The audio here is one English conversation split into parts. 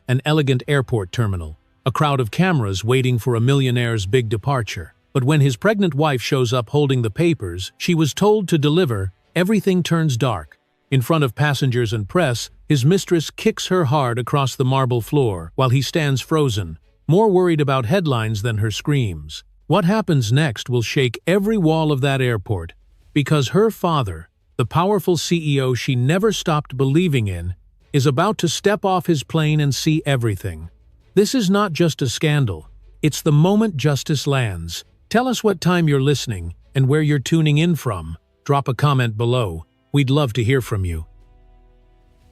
an elegant airport terminal, a crowd of cameras waiting for a millionaire's big departure. But when his pregnant wife shows up holding the papers she was told to deliver, everything turns dark. In front of passengers and press, his mistress kicks her hard across the marble floor while he stands frozen, more worried about headlines than her screams. What happens next will shake every wall of that airport, because her father, the powerful CEO she never stopped believing in, is about to step off his plane and see everything. This is not just a scandal, it's the moment justice lands. Tell us what time you're listening and where you're tuning in from. Drop a comment below. We'd love to hear from you.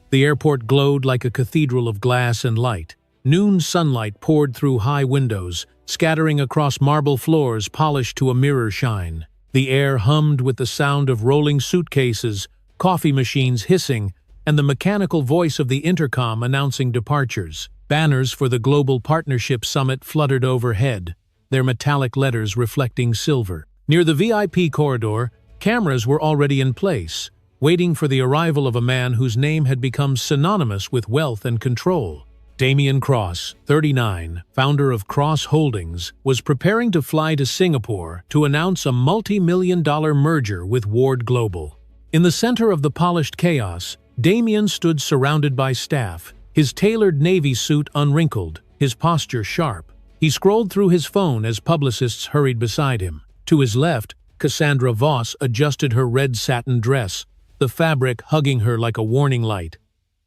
The airport glowed like a cathedral of glass and light. Noon sunlight poured through high windows, scattering across marble floors polished to a mirror shine. The air hummed with the sound of rolling suitcases, coffee machines hissing, and the mechanical voice of the intercom announcing departures. Banners for the Global Partnership Summit fluttered overhead, their metallic letters reflecting silver. Near the VIP corridor, cameras were already in place, waiting for the arrival of a man whose name had become synonymous with wealth and control. Damien Cross, 39, founder of Cross Holdings, was preparing to fly to Singapore to announce a multi-million-dollar merger with Ward Global. In the center of the polished chaos, Damien stood surrounded by staff, his tailored navy suit unwrinkled, his posture sharp. He scrolled through his phone as publicists hurried beside him. To his left, Cassandra Voss adjusted her red satin dress, the fabric hugging her like a warning light.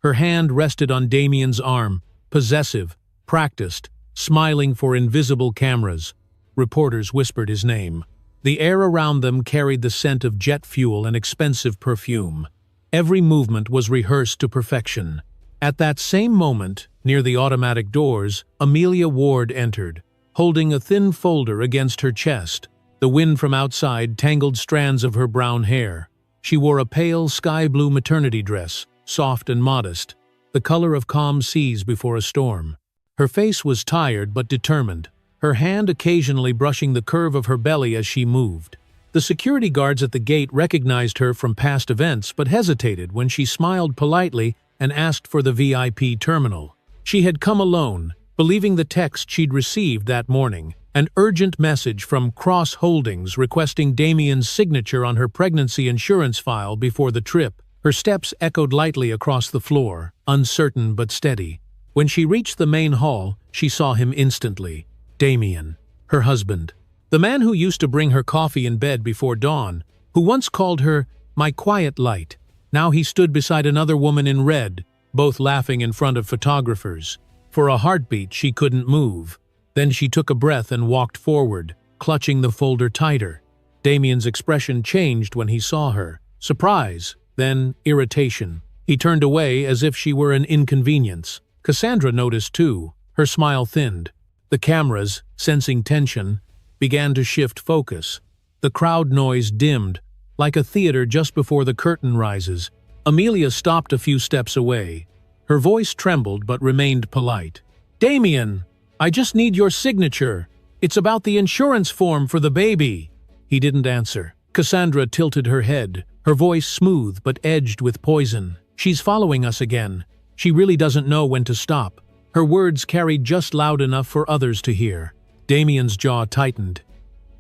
Her hand rested on Damien's arm, possessive, practiced, smiling for invisible cameras. Reporters whispered his name. The air around them carried the scent of jet fuel and expensive perfume. Every movement was rehearsed to perfection. At that same moment, near the automatic doors, Amelia Ward entered, holding a thin folder against her chest. The wind from outside tangled strands of her brown hair. She wore a pale sky-blue maternity dress, soft and modest, the color of calm seas before a storm. Her face was tired but determined, her hand occasionally brushing the curve of her belly as she moved. The security guards at the gate recognized her from past events but hesitated when she smiled politely and asked for the VIP terminal. She had come alone, believing the text she'd received that morning, an urgent message from Cross Holdings requesting Damien's signature on her pregnancy insurance file before the trip. Her steps echoed lightly across the floor, uncertain but steady. When she reached the main hall, she saw him instantly. Damien, her husband. The man who used to bring her coffee in bed before dawn, who once called her, "my quiet light." Now he stood beside another woman in red, both laughing in front of photographers. For a heartbeat, she couldn't move. Then she took a breath and walked forward, clutching the folder tighter. Damien's expression changed when he saw her. Surprise, then irritation. He turned away as if she were an inconvenience. Cassandra noticed too. Her smile thinned. The cameras, sensing tension, began to shift focus. The crowd noise dimmed, like a theater just before the curtain rises. Amelia stopped a few steps away. Her voice trembled but remained polite. "Damien, I just need your signature. It's about the insurance form for the baby." He didn't answer. Cassandra tilted her head, her voice smooth but edged with poison. "She's following us again. She really doesn't know when to stop." Her words carried just loud enough for others to hear. Damien's jaw tightened.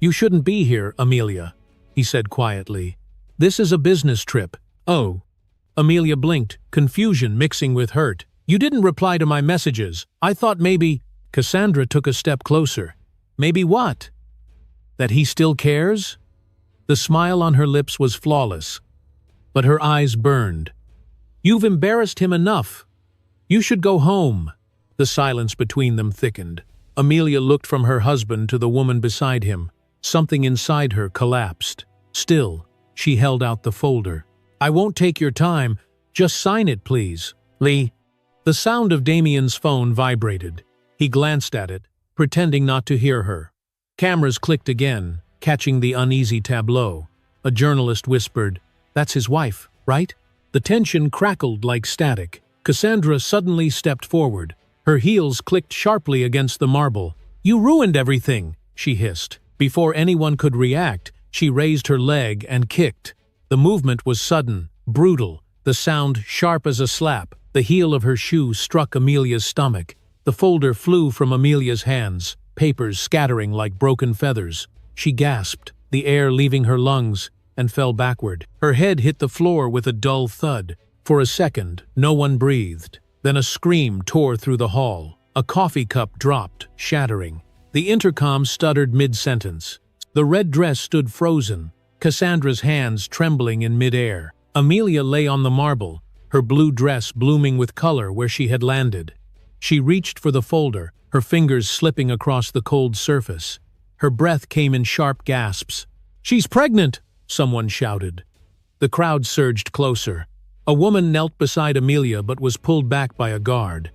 "You shouldn't be here, Amelia," he said quietly. "This is a business trip." "Oh." Amelia blinked, confusion mixing with hurt. "You didn't reply to my messages. I thought maybe—" Cassandra took a step closer. "Maybe what? That he still cares?" The smile on her lips was flawless, but her eyes burned. "You've embarrassed him enough. You should go home." The silence between them thickened. Amelia looked from her husband to the woman beside him. Something inside her collapsed. Still, she held out the folder. "I won't take your time. Just sign it, please." "Lee." The sound of Damien's phone vibrated. He glanced at it, pretending not to hear her. Cameras clicked again, catching the uneasy tableau. A journalist whispered, "That's his wife, right?" The tension crackled like static. Cassandra suddenly stepped forward. Her heels clicked sharply against the marble. "You ruined everything," she hissed. Before anyone could react, she raised her leg and kicked. The movement was sudden, brutal, the sound sharp as a slap. The heel of her shoe struck Amelia's stomach. The folder flew from Amelia's hands, papers scattering like broken feathers. She gasped, the air leaving her lungs, and fell backward. Her head hit the floor with a dull thud. For a second, no one breathed. Then a scream tore through the hall. A coffee cup dropped, shattering. The intercom stuttered mid-sentence. The red dress stood frozen, Cassandra's hands trembling in mid-air. Amelia lay on the marble, her blue dress blooming with color where she had landed. She reached for the folder, her fingers slipping across the cold surface. Her breath came in sharp gasps. "She's pregnant!" someone shouted. The crowd surged closer. A woman knelt beside Amelia but was pulled back by a guard.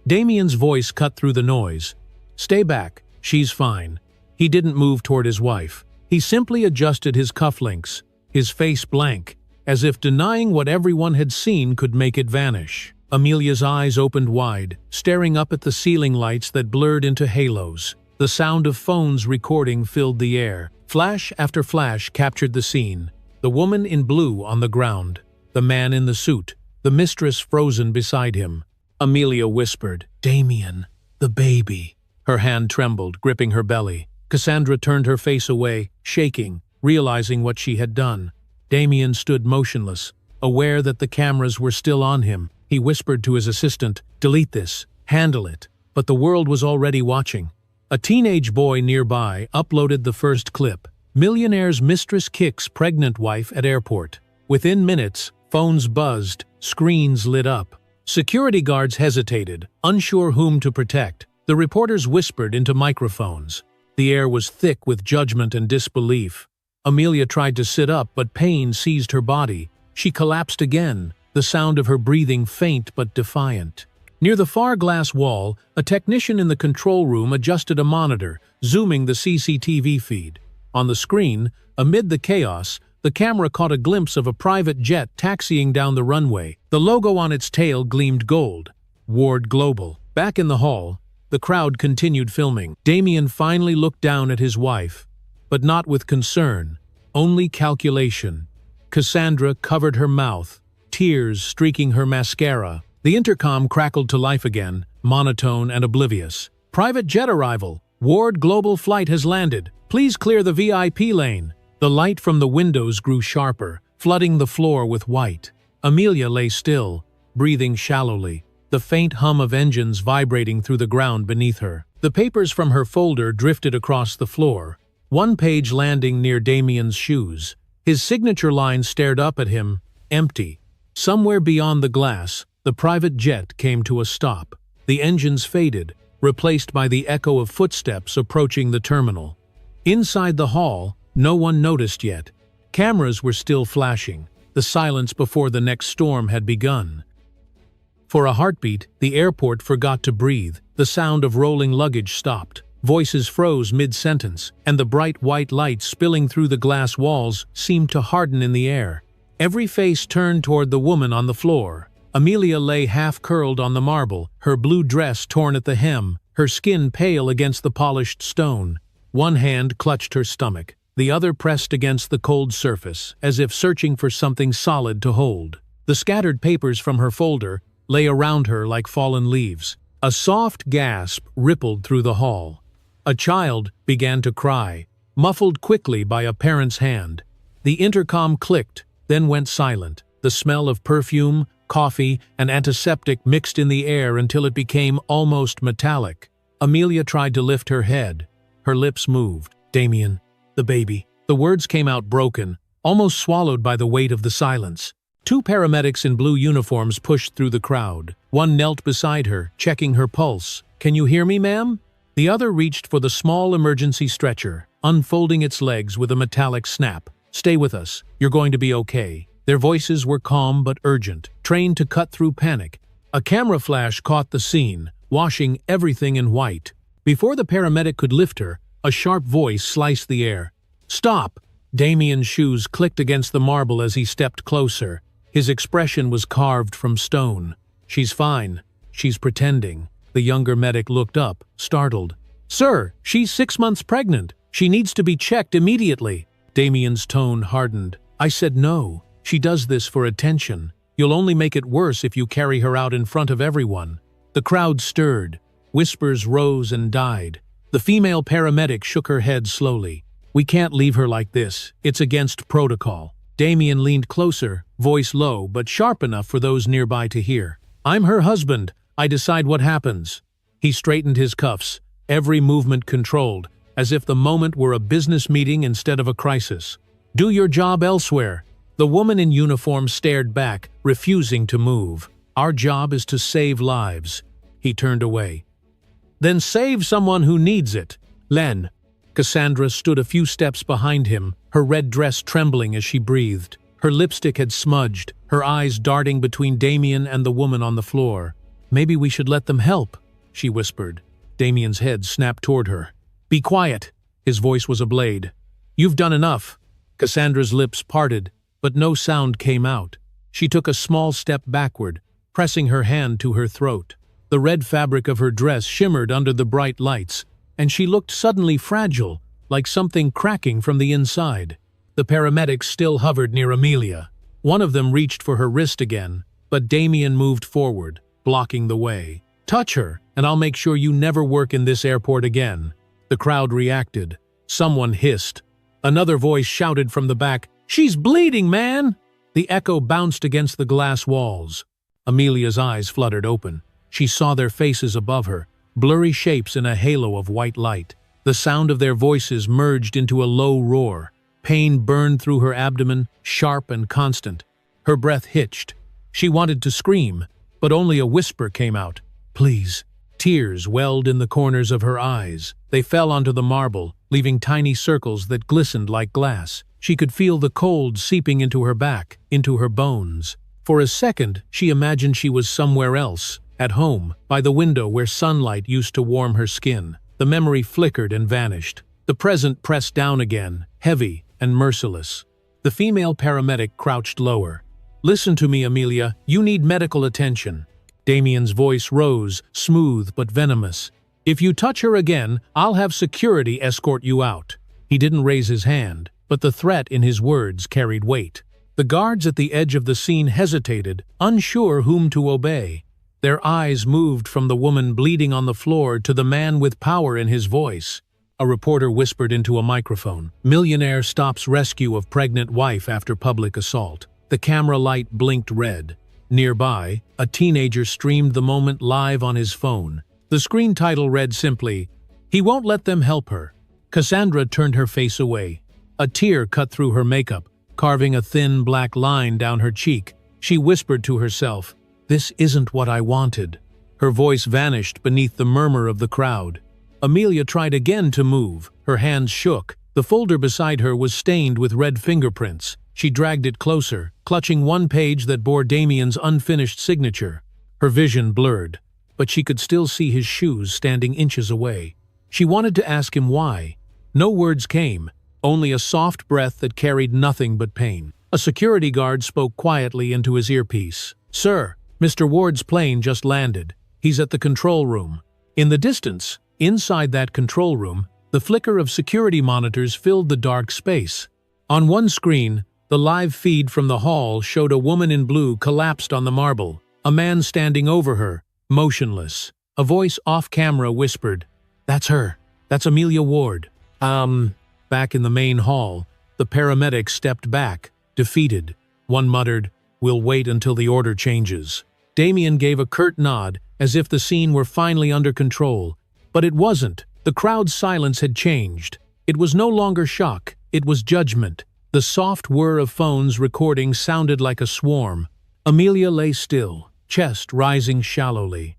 Damien's voice cut through the noise. "Stay back, she's fine." He didn't move toward his wife. He simply adjusted his cufflinks, his face blank, as if denying what everyone had seen could make it vanish. Amelia's eyes opened wide, staring up at the ceiling lights that blurred into halos. The sound of phones recording filled the air. Flash after flash captured the scene. The woman in blue on the ground, the man in the suit, the mistress frozen beside him. Amelia whispered, "Damien, the baby." Her hand trembled, gripping her belly. Cassandra turned her face away, shaking, realizing what she had done. Damien stood motionless, aware that the cameras were still on him. He whispered to his assistant, "Delete this, handle it." But the world was already watching. A teenage boy nearby uploaded the first clip. Millionaire's mistress kicks pregnant wife at airport. Within minutes, phones buzzed, screens lit up. Security guards hesitated, unsure whom to protect. The reporters whispered into microphones. The air was thick with judgment and disbelief. Amelia tried to sit up, but pain seized her body. She collapsed again, the sound of her breathing faint but defiant. Near the far glass wall, a technician in the control room adjusted a monitor, zooming the CCTV feed. On the screen, amid the chaos, the camera caught a glimpse of a private jet taxiing down the runway. The logo on its tail gleamed gold. Ward Global. Back in the hall, the crowd continued filming. Damien finally looked down at his wife, but not with concern, only calculation. Cassandra covered her mouth, tears streaking her mascara. The intercom crackled to life again, monotone and oblivious. "Private jet arrival. Ward Global flight has landed. Please clear the VIP lane." The light from the windows grew sharper, flooding the floor with white. Amelia lay still, breathing shallowly, the faint hum of engines vibrating through the ground beneath her. The papers from her folder drifted across the floor, one page landing near Damien's shoes. His signature line stared up at him, empty. Somewhere beyond the glass, the private jet came to a stop. The engines faded, replaced by the echo of footsteps approaching the terminal. Inside the hall, no one noticed yet. Cameras were still flashing. The silence before the next storm had begun. For a heartbeat, the airport forgot to breathe. The sound of rolling luggage stopped. Voices froze mid-sentence, and the bright white light spilling through the glass walls seemed to harden in the air. Every face turned toward the woman on the floor. Amelia lay half-curled on the marble, her blue dress torn at the hem, her skin pale against the polished stone. One hand clutched her stomach, the other pressed against the cold surface, as if searching for something solid to hold. The scattered papers from her folder lay around her like fallen leaves. A soft gasp rippled through the hall. A child began to cry, muffled quickly by a parent's hand. The intercom clicked, then went silent. The smell of perfume, coffee, and antiseptic mixed in the air until it became almost metallic. Amelia tried to lift her head. Her lips moved. "Damien, the baby." The words came out broken, almost swallowed by the weight of the silence. Two paramedics in blue uniforms pushed through the crowd. One knelt beside her, checking her pulse. "Can you hear me, ma'am?" The other reached for the small emergency stretcher, unfolding its legs with a metallic snap. "Stay with us. You're going to be okay." Their voices were calm but urgent, trained to cut through panic. A camera flash caught the scene, washing everything in white. Before the paramedic could lift her, a sharp voice sliced the air. "Stop!" Damien's shoes clicked against the marble as he stepped closer. His expression was carved from stone. "She's fine. She's pretending." The younger medic looked up, startled. "Sir, she's 6 months pregnant. She needs to be checked immediately." Damien's tone hardened. "I said no. She does this for attention. You'll only make it worse if you carry her out in front of everyone." The crowd stirred. Whispers rose and died. The female paramedic shook her head slowly. "We can't leave her like this. It's against protocol." Damien leaned closer, voice low but sharp enough for those nearby to hear. "I'm her husband. I decide what happens." He straightened his cuffs, every movement controlled, as if the moment were a business meeting instead of a crisis. "Do your job elsewhere." The woman in uniform stared back, refusing to move. "Our job is to save lives." He turned away. "Then save someone who needs it." "Len." Cassandra stood a few steps behind him, her red dress trembling as she breathed. Her lipstick had smudged, her eyes darting between Damien and the woman on the floor. "Maybe we should let them help," she whispered. Damien's head snapped toward her. "Be quiet." His voice was a blade. "You've done enough." Cassandra's lips parted, but no sound came out. She took a small step backward, pressing her hand to her throat. The red fabric of her dress shimmered under the bright lights, and she looked suddenly fragile, like something cracking from the inside. The paramedics still hovered near Amelia. One of them reached for her wrist again, but Damien moved forward, blocking the way. "Touch her, and I'll make sure you never work in this airport again." The crowd reacted. Someone hissed. Another voice shouted from the back, "She's bleeding, man!" The echo bounced against the glass walls. Amelia's eyes fluttered open. She saw their faces above her, blurry shapes in a halo of white light. The sound of their voices merged into a low roar. Pain burned through her abdomen, sharp and constant. Her breath hitched. She wanted to scream, but only a whisper came out. "Please." Tears welled in the corners of her eyes. They fell onto the marble, leaving tiny circles that glistened like glass. She could feel the cold seeping into her back, into her bones. For a second, she imagined she was somewhere else, at home, by the window where sunlight used to warm her skin. The memory flickered and vanished. The present pressed down again, heavy and merciless. The female paramedic crouched lower. "Listen to me, Amelia. You need medical attention." Damien's voice rose, smooth but venomous. "If you touch her again, I'll have security escort you out." He didn't raise his hand, but the threat in his words carried weight. The guards at the edge of the scene hesitated, unsure whom to obey. Their eyes moved from the woman bleeding on the floor to the man with power in his voice. A reporter whispered into a microphone. "Millionaire stops rescue of pregnant wife after public assault." The camera light blinked red. Nearby, a teenager streamed the moment live on his phone. The screen title read simply, "He won't let them help her." Cassandra turned her face away. A tear cut through her makeup, carving a thin black line down her cheek. She whispered to herself, "This isn't what I wanted." Her voice vanished beneath the murmur of the crowd. Amelia tried again to move. Her hands shook. The folder beside her was stained with red fingerprints. She dragged it closer, clutching one page that bore Damien's unfinished signature. Her vision blurred, but she could still see his shoes standing inches away. She wanted to ask him why. No words came, only a soft breath that carried nothing but pain. A security guard spoke quietly into his earpiece. "Sir, Mr. Ward's plane just landed. He's at the control room." In the distance, inside that control room, the flicker of security monitors filled the dark space. On one screen, the live feed from the hall showed a woman in blue collapsed on the marble, a man standing over her, motionless. A voice off-camera whispered, "That's her. That's Amelia Ward." Back in the main hall, the paramedics stepped back, defeated. One muttered, "We'll wait until the order changes." Damien gave a curt nod, as if the scene were finally under control. But it wasn't. The crowd's silence had changed. It was no longer shock, it was judgment. The soft whir of phones recording sounded like a swarm. Amelia lay still, chest rising shallowly.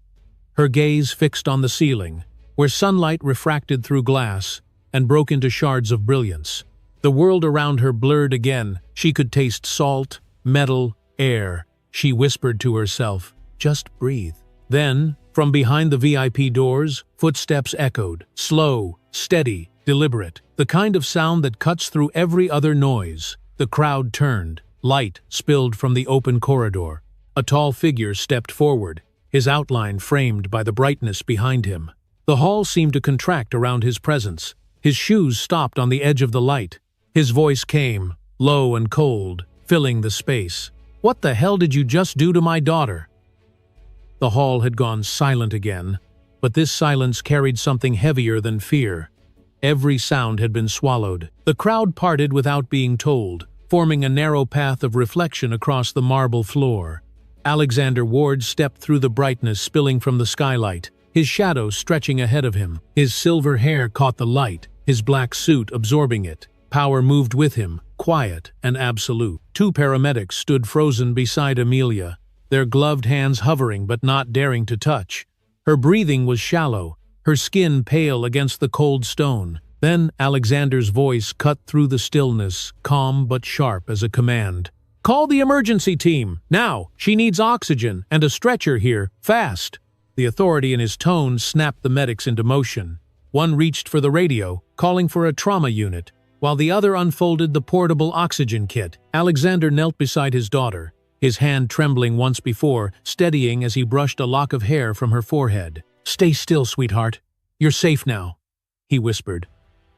Her gaze fixed on the ceiling, where sunlight refracted through glass and broke into shards of brilliance. The world around her blurred again. She could taste salt, metal, air. She whispered to herself, "Just breathe." Then, from behind the VIP doors, footsteps echoed, slow, steady, deliberate, the kind of sound that cuts through every other noise. The crowd turned. Light spilled from the open corridor. A tall figure stepped forward, his outline framed by the brightness behind him. The hall seemed to contract around his presence. His shoes stopped on the edge of the light. His voice came, low and cold, filling the space. What the hell did you just do to my daughter?" The hall had gone silent again, but this silence carried something heavier than fear. Every sound had been swallowed. The crowd parted without being told, forming a narrow path of reflection across the marble floor. Alexander Ward stepped through the brightness spilling from the skylight, his shadow stretching ahead of him. His silver hair caught the light, his black suit absorbing it. Power moved with him, quiet and absolute. Two paramedics stood frozen beside Amelia, their gloved hands hovering but not daring to touch. Her breathing was shallow, her skin pale against the cold stone. Then Alexander's voice cut through the stillness, calm but sharp as a command. "Call the emergency team, now! She needs oxygen and a stretcher here, fast!" The authority in his tone snapped the medics into motion. One reached for the radio, calling for a trauma unit, while the other unfolded the portable oxygen kit. Alexander knelt beside his daughter, his hand trembling once before, steadying as he brushed a lock of hair from her forehead. "Stay still, sweetheart. You're safe now," he whispered,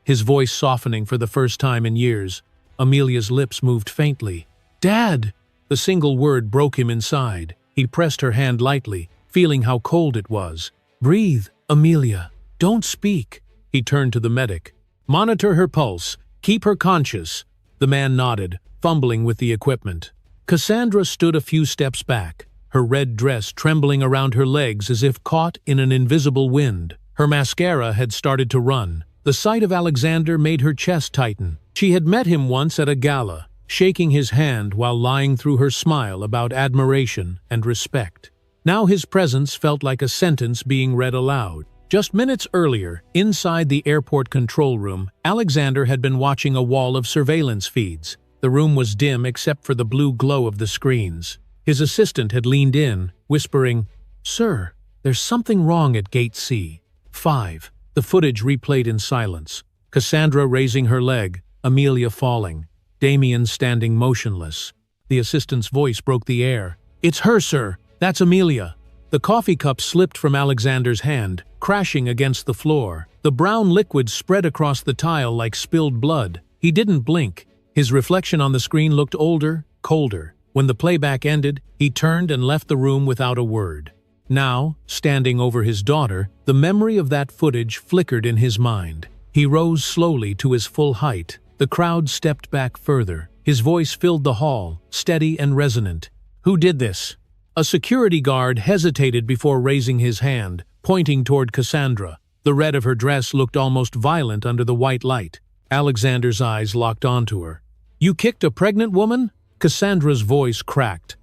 his voice softening for the first time in years. Amelia's lips moved faintly. "Dad!" The single word broke him inside. He pressed her hand lightly, feeling how cold it was. "Breathe, Amelia. Don't speak." He turned to the medic. "Monitor her pulse. Keep her conscious." The man nodded, fumbling with the equipment. Cassandra stood a few steps back, her red dress trembling around her legs as if caught in an invisible wind. Her mascara had started to run. The sight of Alexander made her chest tighten. She had met him once at a gala, shaking his hand while lying through her smile about admiration and respect. Now his presence felt like a sentence being read aloud. Just minutes earlier, inside the airport control room, Alexander had been watching a wall of surveillance feeds. The room was dim except for the blue glow of the screens. His assistant had leaned in, whispering, "Sir, there's something wrong at Gate C5. The footage replayed in silence. Cassandra raising her leg, Amelia falling, Damien standing motionless. The assistant's voice broke the air. "It's her, sir. That's Amelia." The coffee cup slipped from Alexander's hand, crashing against the floor. The brown liquid spread across the tile like spilled blood. He didn't blink. His reflection on the screen looked older, colder. When the playback ended, he turned and left the room without a word. Now, standing over his daughter, the memory of that footage flickered in his mind. He rose slowly to his full height. The crowd stepped back further. His voice filled the hall, steady and resonant. "Who did this?" A security guard hesitated before raising his hand, pointing toward Cassandra. The red of her dress looked almost violent under the white light. Alexander's eyes locked onto her. "You kicked a pregnant woman?" Cassandra's voice cracked.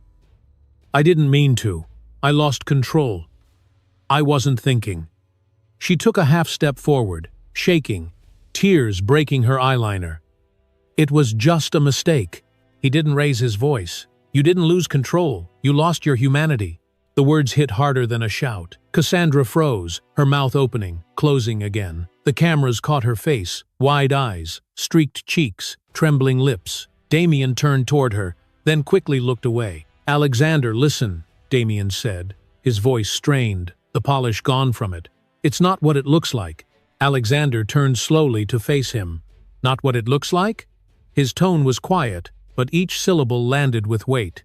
"I didn't mean to. I lost control. I wasn't thinking." She took a half step forward, shaking, tears breaking her eyeliner. "It was just a mistake." He didn't raise his voice. "You didn't lose control. You lost your humanity." The words hit harder than a shout. Cassandra froze, her mouth opening, closing again. The cameras caught her face, wide eyes, streaked cheeks, trembling lips. Damien turned toward her, then quickly looked away. "Alexander, listen," Damien said, his voice strained, the polish gone from it. "It's not what it looks like." Alexander turned slowly to face him. "Not what it looks like?" His tone was quiet, but each syllable landed with weight.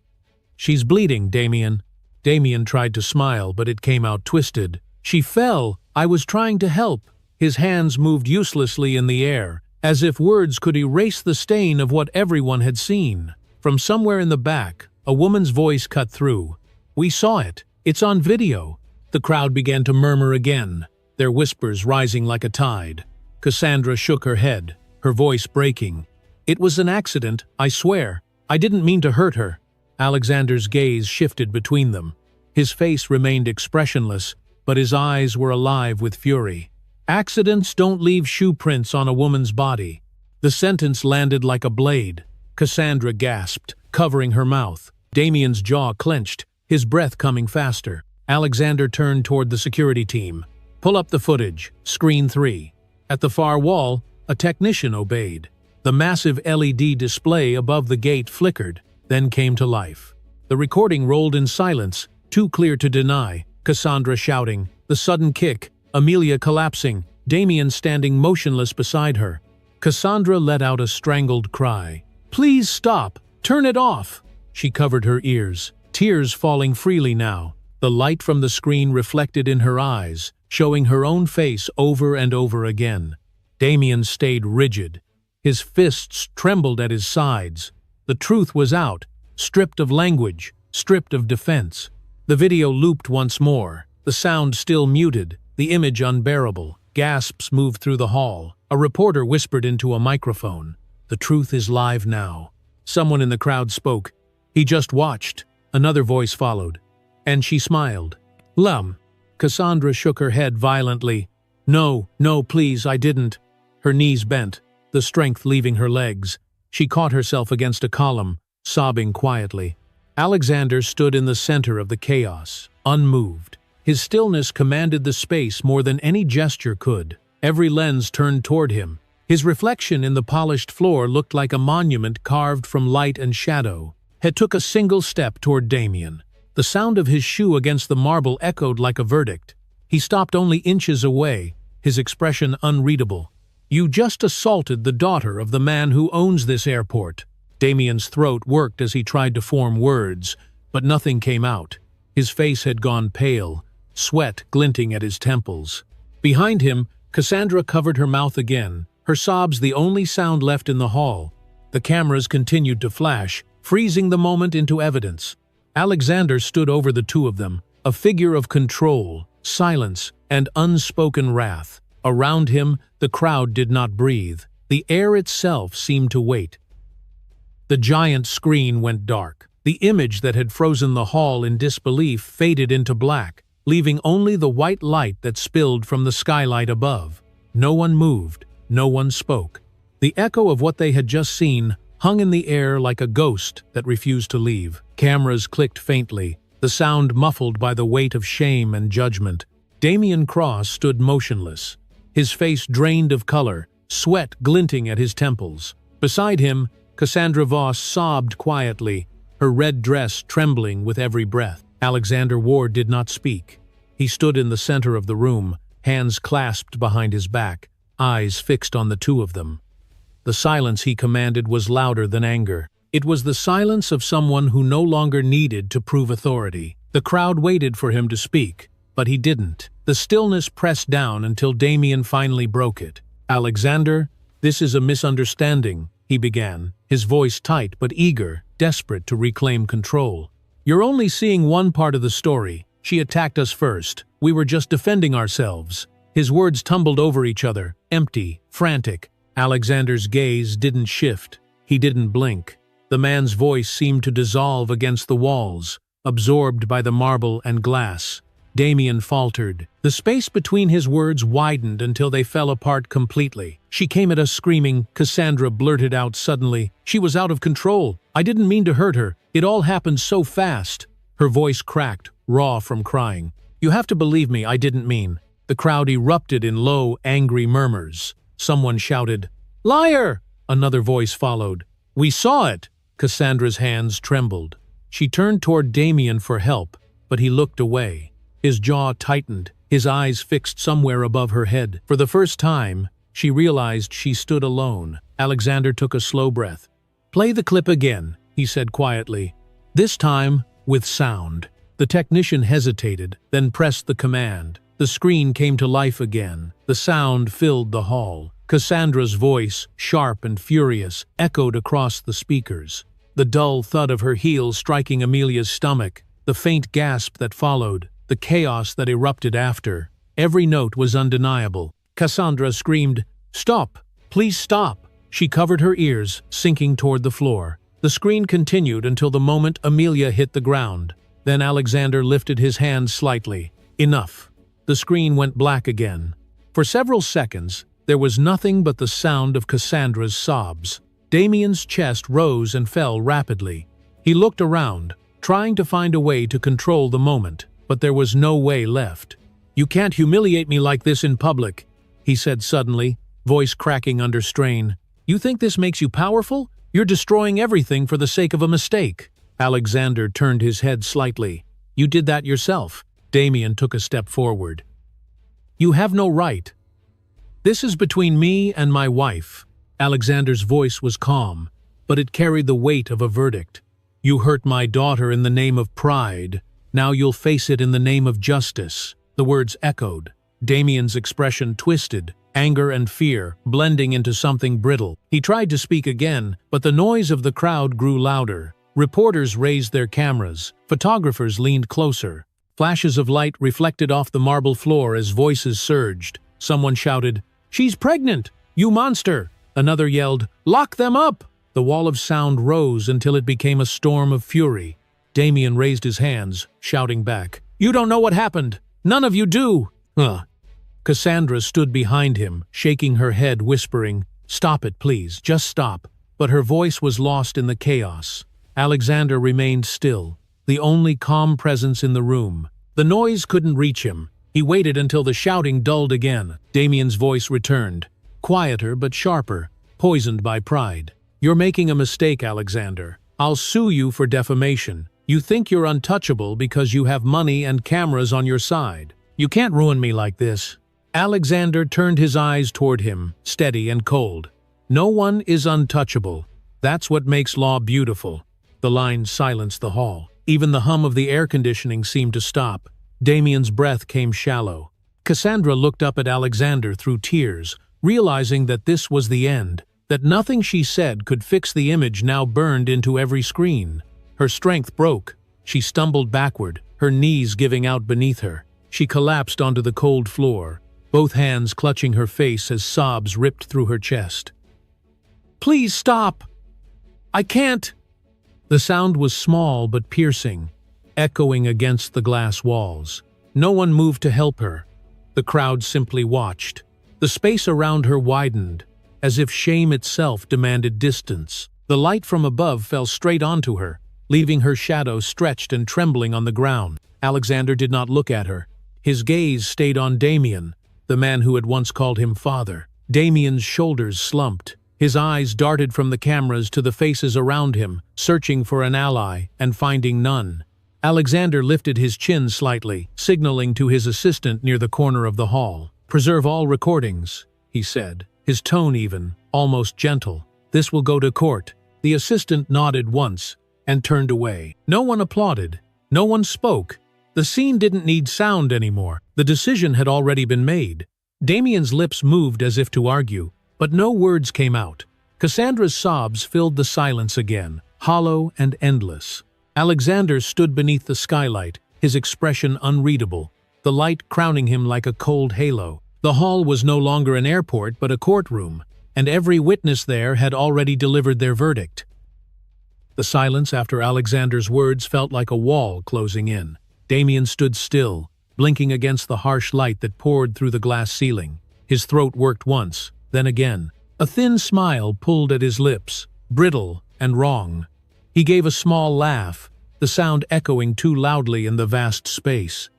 "She's bleeding, Damien." Damien tried to smile, but it came out twisted. "She fell. I was trying to help." His hands moved uselessly in the air, as if words could erase the stain of what everyone had seen. From somewhere in the back, a woman's voice cut through. "We saw it. It's on video." The crowd began to murmur again, their whispers rising like a tide. Cassandra shook her head, her voice breaking. "It was an accident, I swear. I didn't mean to hurt her." Alexander's gaze shifted between them. His face remained expressionless, but his eyes were alive with fury. "Accidents don't leave shoe prints on a woman's body." The sentence landed like a blade. Cassandra gasped, covering her mouth. Damien's jaw clenched, his breath coming faster. Alexander turned toward the security team. "Pull up the footage, screen 3. At the far wall, a technician obeyed. The massive LED display above the gate flickered, then came to life. The recording rolled in silence, too clear to deny. Cassandra shouting, the sudden kick, Amelia collapsing, Damien standing motionless beside her. Cassandra let out a strangled cry. "Please stop! Turn it off!" She covered her ears, tears falling freely now. The light from the screen reflected in her eyes, showing her own face over and over again. Damien stayed rigid. His fists trembled at his sides. The truth was out, stripped of language, stripped of defense. The video looped once more, the sound still muted, the image unbearable. Gasps moved through the hall. A reporter whispered into a microphone. "The truth is live now." Someone in the crowd spoke. "He just watched." Another voice followed. "And she smiled." "Lum." Cassandra shook her head violently. "No, please, I didn't." Her knees bent, the strength leaving her legs. She caught herself against a column, sobbing quietly. Alexander stood in the center of the chaos, unmoved. His stillness commanded the space more than any gesture could. Every lens turned toward him. His reflection in the polished floor looked like a monument carved from light and shadow. He took a single step toward Damien. The sound of his shoe against the marble echoed like a verdict. He stopped only inches away, his expression unreadable. "You just assaulted the daughter of the man who owns this airport." Damien's throat worked as he tried to form words, but nothing came out. His face had gone pale, sweat glinting at his temples. Behind him, Cassandra covered her mouth again, her sobs the only sound left in the hall. The cameras continued to flash, freezing the moment into evidence. Alexander stood over the two of them, a figure of control, silence, and unspoken wrath. Around him, the crowd did not breathe. The air itself seemed to wait. The giant screen went dark. The image that had frozen the hall in disbelief faded into black, leaving only the white light that spilled from the skylight above. No one moved, no one spoke. The echo of what they had just seen hung in the air like a ghost that refused to leave. Cameras clicked faintly, the sound muffled by the weight of shame and judgment. Damien Cross stood motionless, his face drained of color, sweat glinting at his temples. Beside him, Cassandra Voss sobbed quietly, her red dress trembling with every breath. Alexander Ward did not speak. He stood in the center of the room, hands clasped behind his back, eyes fixed on the two of them. The silence he commanded was louder than anger. It was the silence of someone who no longer needed to prove authority. The crowd waited for him to speak, but he didn't. The stillness pressed down until Damien finally broke it. "Alexander, this is a misunderstanding," he began, his voice tight but eager, desperate to reclaim control. "You're only seeing one part of the story. She attacked us first. We were just defending ourselves." His words tumbled over each other, empty, frantic. Alexander's gaze didn't shift. He didn't blink. The man's voice seemed to dissolve against the walls, absorbed by the marble and glass. Damien faltered. The space between his words widened until they fell apart completely. "She came at us screaming," Cassandra blurted out suddenly. "She was out of control. I didn't mean to hurt her. It all happened so fast." Her voice cracked, raw from crying. "You have to believe me, I didn't mean." The crowd erupted in low, angry murmurs. Someone shouted, "Liar!" Another voice followed. "We saw it!" Cassandra's hands trembled. She turned toward Damien for help, but he looked away. His jaw tightened, his eyes fixed somewhere above her head. For the first time, she realized she stood alone. Alexander took a slow breath. "Play the clip again," he said quietly. This time, with sound. The technician hesitated, then pressed the command. The screen came to life again. The sound filled the hall. Cassandra's voice, sharp and furious, echoed across the speakers. The dull thud of her heels striking Amelia's stomach, the faint gasp that followed, the chaos that erupted after. Every note was undeniable. Cassandra screamed, "Stop! Please stop!" She covered her ears, sinking toward the floor. The screen continued until the moment Amelia hit the ground. Then Alexander lifted his hand slightly. Enough. The screen went black again. For several seconds, there was nothing but the sound of Cassandra's sobs. Damien's chest rose and fell rapidly. He looked around, trying to find a way to control the moment, but there was no way left. "You can't humiliate me like this in public," he said suddenly, voice cracking under strain. "You think this makes you powerful? You're destroying everything for the sake of a mistake." Alexander turned his head slightly. "You did that yourself." Damien took a step forward. "You have no right. This is between me and my wife." Alexander's voice was calm, but it carried the weight of a verdict. You hurt my daughter in the name of pride. Now you'll face it in the name of justice." The words echoed. Damien's expression twisted, anger and fear blending into something brittle. He tried to speak again, but the noise of the crowd grew louder. Reporters raised their cameras. Photographers leaned closer. Flashes of light reflected off the marble floor as voices surged. Someone shouted, "She's pregnant! You monster!" Another yelled, "Lock them up!" The wall of sound rose until it became a storm of fury. Damien raised his hands, shouting back, "You don't know what happened! None of you do!" Cassandra stood behind him, shaking her head, whispering, "Stop it, please, just stop." But her voice was lost in the chaos. Alexander remained still, the only calm presence in the room. The noise couldn't reach him. He waited until the shouting dulled again. Damien's voice returned, quieter but sharper, poisoned by pride. "You're making a mistake, Alexander. I'll sue you for defamation. You think you're untouchable because you have money and cameras on your side. You can't ruin me like this." Alexander turned his eyes toward him, steady and cold. "No one is untouchable. That's what makes law beautiful." The line silenced the hall. Even the hum of the air conditioning seemed to stop. Damien's breath came shallow. Cassandra looked up at Alexander through tears, realizing that this was the end, that nothing she said could fix the image now burned into every screen. Her strength broke. She stumbled backward, her knees giving out beneath her. She collapsed onto the cold floor, both hands clutching her face as sobs ripped through her chest. "Please stop! I can't!" The sound was small but piercing, echoing against the glass walls. No one moved to help her. The crowd simply watched. The space around her widened, as if shame itself demanded distance. The light from above fell straight onto her, leaving her shadow stretched and trembling on the ground. Alexander did not look at her. His gaze stayed on Damien, the man who had once called him father. Damien's shoulders slumped. His eyes darted from the cameras to the faces around him, searching for an ally and finding none. Alexander lifted his chin slightly, signaling to his assistant near the corner of the hall. "Preserve all recordings," he said, his tone even, almost gentle. "This will go to court." The assistant nodded once and turned away. No one applauded. No one spoke. The scene didn't need sound anymore. The decision had already been made. Damien's lips moved as if to argue, but no words came out. Cassandra's sobs filled the silence again, hollow and endless. Alexander stood beneath the skylight, his expression unreadable, the light crowning him like a cold halo. The hall was no longer an airport but a courtroom, and every witness there had already delivered their verdict. The silence after Alexander's words felt like a wall closing in. Damien stood still, blinking against the harsh light that poured through the glass ceiling. His throat worked once, then again. A thin smile pulled at his lips, brittle and wrong. He gave a small laugh, the sound echoing too loudly in the vast space.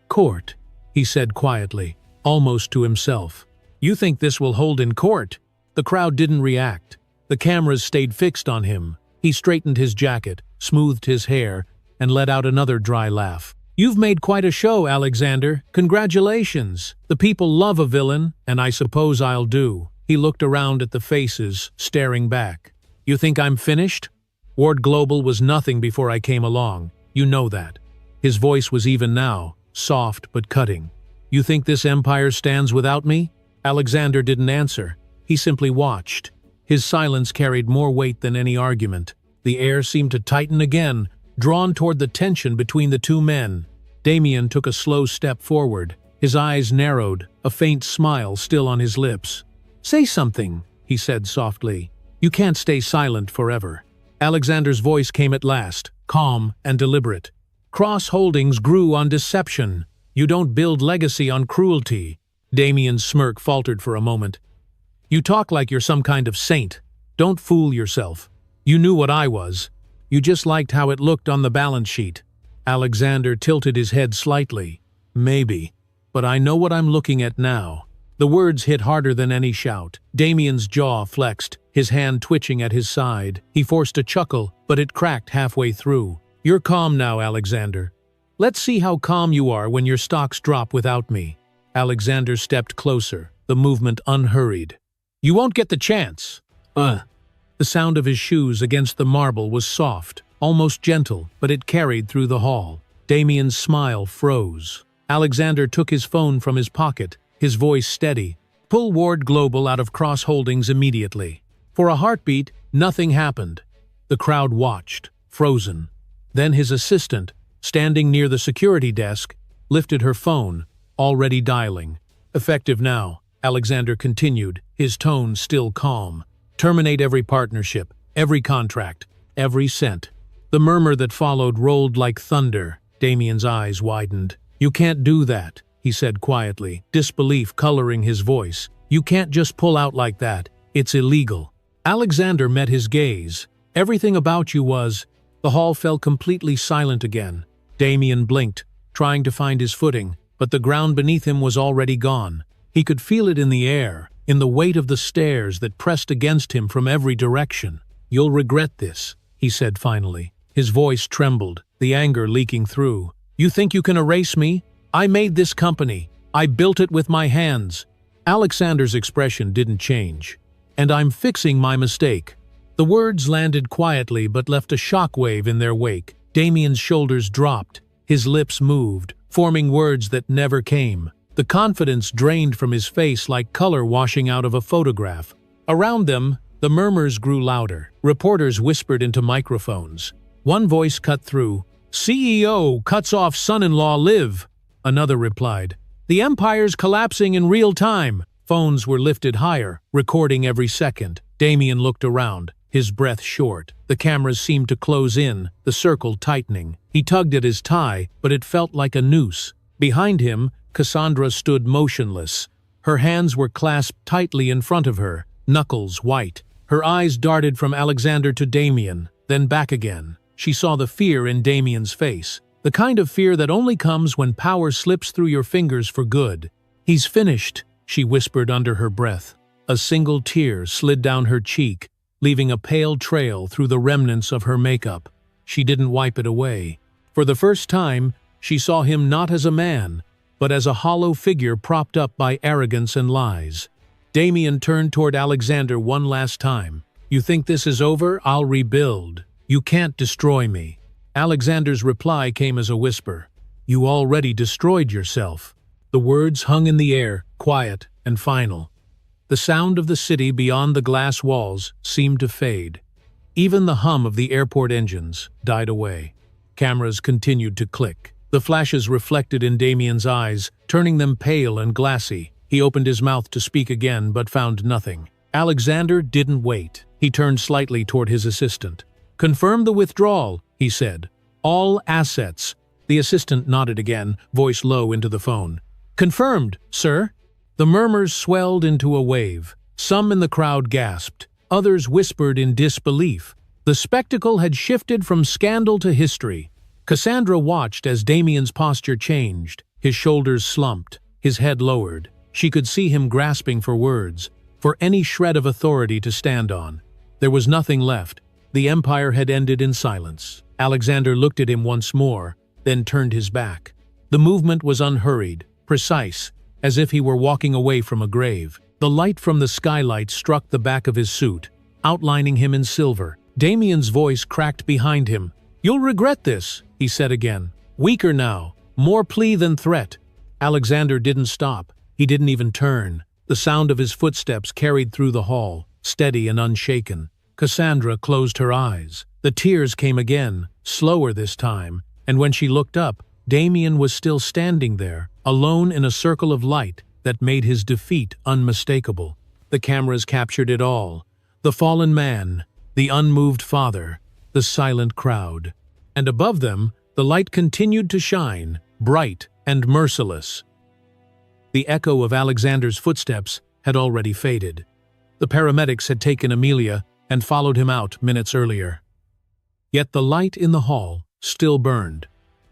"Court," he said quietly, almost to himself. "You think this will hold in court?" The crowd didn't react. The cameras stayed fixed on him. He straightened his jacket, smoothed his hair, and let out another dry laugh. "You've made quite a show, Alexander. Congratulations. The people love a villain, and I suppose I'll do." He looked around at the faces, staring back. "You think I'm finished? Ward Global was nothing before I came along. You know that." His voice was even now, soft but cutting. "You think this empire stands without me?" Alexander didn't answer. He simply watched. His silence carried more weight than any argument. The air seemed to tighten again, drawn toward the tension between the two men. Damien took a slow step forward. His eyes narrowed, a faint smile still on his lips. "Say something," he said softly. "You can't stay silent forever." Alexander's voice came at last, calm and deliberate. "Cross Holdings grew on deception. You don't build legacy on cruelty." Damien's smirk faltered for a moment. "You talk like you're some kind of saint. Don't fool yourself. You knew what I was. You just liked how it looked on the balance sheet." Alexander tilted his head slightly. "Maybe. But I know what I'm looking at now." The words hit harder than any shout. Damien's jaw flexed, his hand twitching at his side. He forced a chuckle, but it cracked halfway through. "You're calm now, Alexander. Let's see how calm you are when your stocks drop without me." Alexander stepped closer, the movement unhurried. "You won't get the chance." The sound of his shoes against the marble was soft, almost gentle, but it carried through the hall. Damien's smile froze. Alexander took his phone from his pocket, his voice steady. "Pull Ward Global out of Cross Holdings immediately." For a heartbeat, nothing happened. The crowd watched, frozen. Then his assistant, standing near the security desk, lifted her phone, already dialing. "Effective now," Alexander continued, his tone still calm. "Terminate every partnership, every contract, every cent." The murmur that followed rolled like thunder. Damien's eyes widened. "You can't do that," he said quietly, disbelief coloring his voice. "You can't just pull out like that. It's illegal." Alexander met his gaze. "Everything about you was—" The hall fell completely silent again. Damien blinked, trying to find his footing, but the ground beneath him was already gone. He could feel it in the air, in the weight of the stairs that pressed against him from every direction. "You'll regret this," he said finally. His voice trembled, the anger leaking through. "You think you can erase me? I made this company. I built it with my hands." Alexander's expression didn't change. "And I'm fixing my mistake." The words landed quietly but left a shockwave in their wake. Damien's shoulders dropped. His lips moved, forming words that never came. The confidence drained from his face like color washing out of a photograph. Around them, the murmurs grew louder. Reporters whispered into microphones. One voice cut through. "CEO cuts off son-in-law live." Another replied, "The empire's collapsing in real time." Phones were lifted higher, recording every second. Damien looked around, his breath short. The cameras seemed to close in, the circle tightening. He tugged at his tie, but it felt like a noose. Behind him, Cassandra stood motionless. Her hands were clasped tightly in front of her, knuckles white. Her eyes darted from Alexander to Damien, then back again. She saw the fear in Damien's face, the kind of fear that only comes when power slips through your fingers for good. "He's finished," she whispered under her breath. A single tear slid down her cheek, leaving a pale trail through the remnants of her makeup. She didn't wipe it away. For the first time, she saw him not as a man, but as a hollow figure propped up by arrogance and lies. Damien turned toward Alexander one last time. "You think this is over? I'll rebuild. You can't destroy me." Alexander's reply came as a whisper. "You already destroyed yourself." The words hung in the air, quiet and final. The sound of the city beyond the glass walls seemed to fade. Even the hum of the airport engines died away. Cameras continued to click. The flashes reflected in Damien's eyes, turning them pale and glassy. He opened his mouth to speak again, but found nothing. Alexander didn't wait. He turned slightly toward his assistant. "Confirm the withdrawal," he said. "All assets." The assistant nodded again, voice low into the phone. "Confirmed, sir." The murmurs swelled into a wave. Some in the crowd gasped. Others whispered in disbelief. The spectacle had shifted from scandal to history. Cassandra watched as Damien's posture changed. His shoulders slumped, his head lowered. She could see him grasping for words, for any shred of authority to stand on. There was nothing left. The empire had ended in silence. Alexander looked at him once more, then turned his back. The movement was unhurried, precise, as if he were walking away from a grave. The light from the skylight struck the back of his suit, outlining him in silver. Damien's voice cracked behind him. "You'll regret this," he said again. Weaker now, more plea than threat. Alexander didn't stop. He didn't even turn. The sound of his footsteps carried through the hall, steady and unshaken. Cassandra closed her eyes. The tears came again, slower this time, and when she looked up, Damien was still standing there, alone in a circle of light that made his defeat unmistakable. The cameras captured it all. The fallen man, the unmoved father, the silent crowd. And above them, the light continued to shine, bright and merciless. The echo of Alexander's footsteps had already faded. The paramedics had taken Amelia and followed him out minutes earlier. Yet the light in the hall still burned,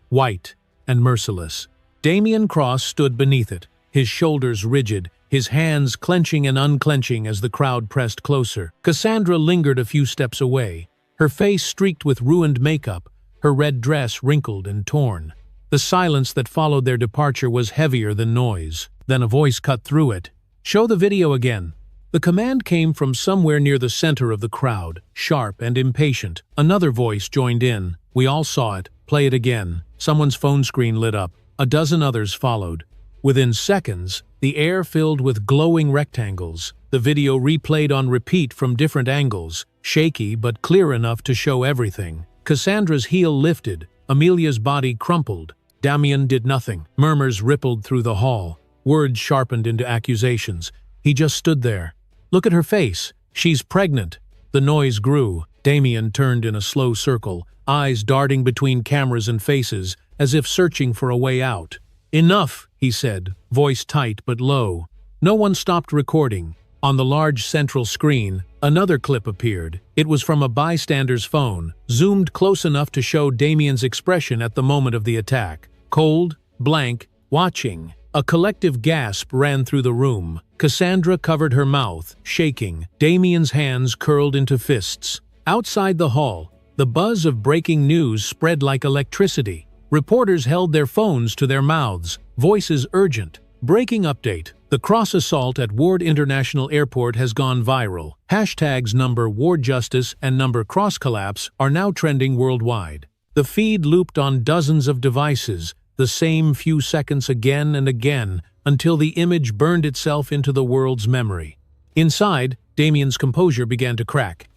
white and merciless. Damien Cross stood beneath it, his shoulders rigid, his hands clenching and unclenching as the crowd pressed closer. Cassandra lingered a few steps away, her face streaked with ruined makeup, her red dress wrinkled and torn. The silence that followed their departure was heavier than noise. Then a voice cut through it. "Show the video again." The command came from somewhere near the center of the crowd, sharp and impatient. Another voice joined in. We all saw it. Play it again. Someone's phone screen lit up. A dozen others followed. Within seconds, the air filled with glowing rectangles. The video replayed on repeat from different angles, shaky but clear enough to show everything. Cassandra's heel lifted. Amelia's body crumpled. Damien did nothing. Murmurs rippled through the hall. Words sharpened into accusations. He just stood there. Look at her face. She's pregnant. The noise grew. Damien turned in a slow circle, eyes darting between cameras and faces, as if searching for a way out. Enough, he said, voice tight but low. No one stopped recording. On the large central screen, another clip appeared. It was from a bystander's phone, zoomed close enough to show Damien's expression at the moment of the attack. Cold, blank, watching. A collective gasp ran through the room. Cassandra covered her mouth, shaking. Damien's hands curled into fists. Outside the hall, the buzz of breaking news spread like electricity. Reporters held their phones to their mouths, voices urgent. Breaking update. The cross assault at Ward International Airport has gone viral. Hashtags number Ward Justice and number Cross Collapse are now trending worldwide. The feed looped on dozens of devices, the same few seconds again and again, until the image burned itself into the world's memory. Inside, Damien's composure began to crack.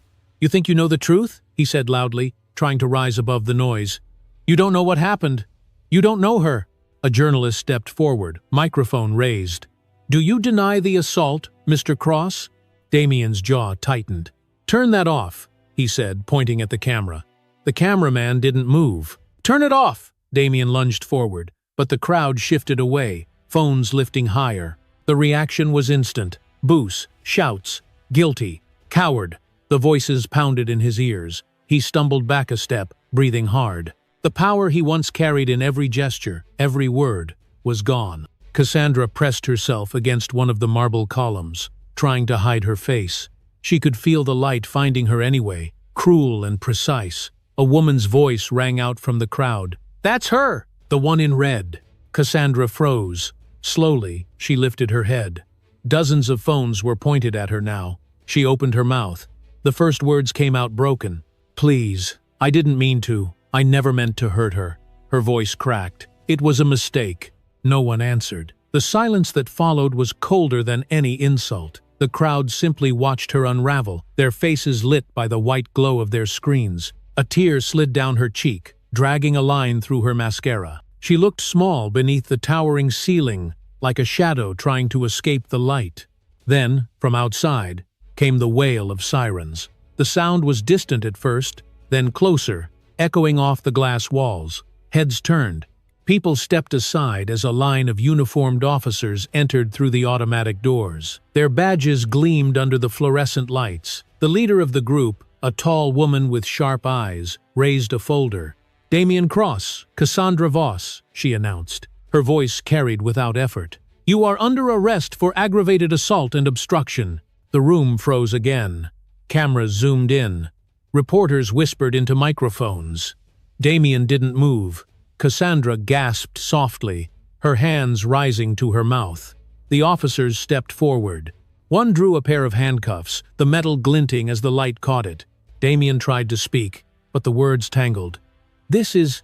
"You think you know the truth?" he said loudly, trying to rise above the noise. "You don't know what happened. You don't know her." A journalist stepped forward, microphone raised. "Do you deny the assault, Mr. Cross?" Damien's jaw tightened. "Turn that off," he said, pointing at the camera. The cameraman didn't move. "Turn it off!" Damien lunged forward, but the crowd shifted away, phones lifting higher. The reaction was instant. Boos, shouts, guilty, coward. The voices pounded in his ears. He stumbled back a step, breathing hard. The power he once carried in every gesture, every word, was gone. Cassandra pressed herself against one of the marble columns, trying to hide her face. She could feel the light finding her anyway, cruel and precise. A woman's voice rang out from the crowd. "That's her! The one in red." Cassandra froze. Slowly, she lifted her head. Dozens of phones were pointed at her now. She opened her mouth. The first words came out broken. "Please, I didn't mean to. I never meant to hurt her." Her voice cracked. "It was a mistake." No one answered. The silence that followed was colder than any insult. The crowd simply watched her unravel, their faces lit by the white glow of their screens. A tear slid down her cheek, dragging a line through her mascara. She looked small beneath the towering ceiling, like a shadow trying to escape the light. Then, from outside, came the wail of sirens. The sound was distant at first, then closer, echoing off the glass walls. Heads turned. People stepped aside as a line of uniformed officers entered through the automatic doors. Their badges gleamed under the fluorescent lights. The leader of the group, a tall woman with sharp eyes, raised a folder. "Damien Cross, Cassandra Voss," she announced. Her voice carried without effort. "You are under arrest for aggravated assault and obstruction." The room froze again. Cameras zoomed in. Reporters whispered into microphones. Damien didn't move. Cassandra gasped softly, her hands rising to her mouth. The officers stepped forward. One drew a pair of handcuffs, the metal glinting as the light caught it. Damien tried to speak, but the words tangled. This is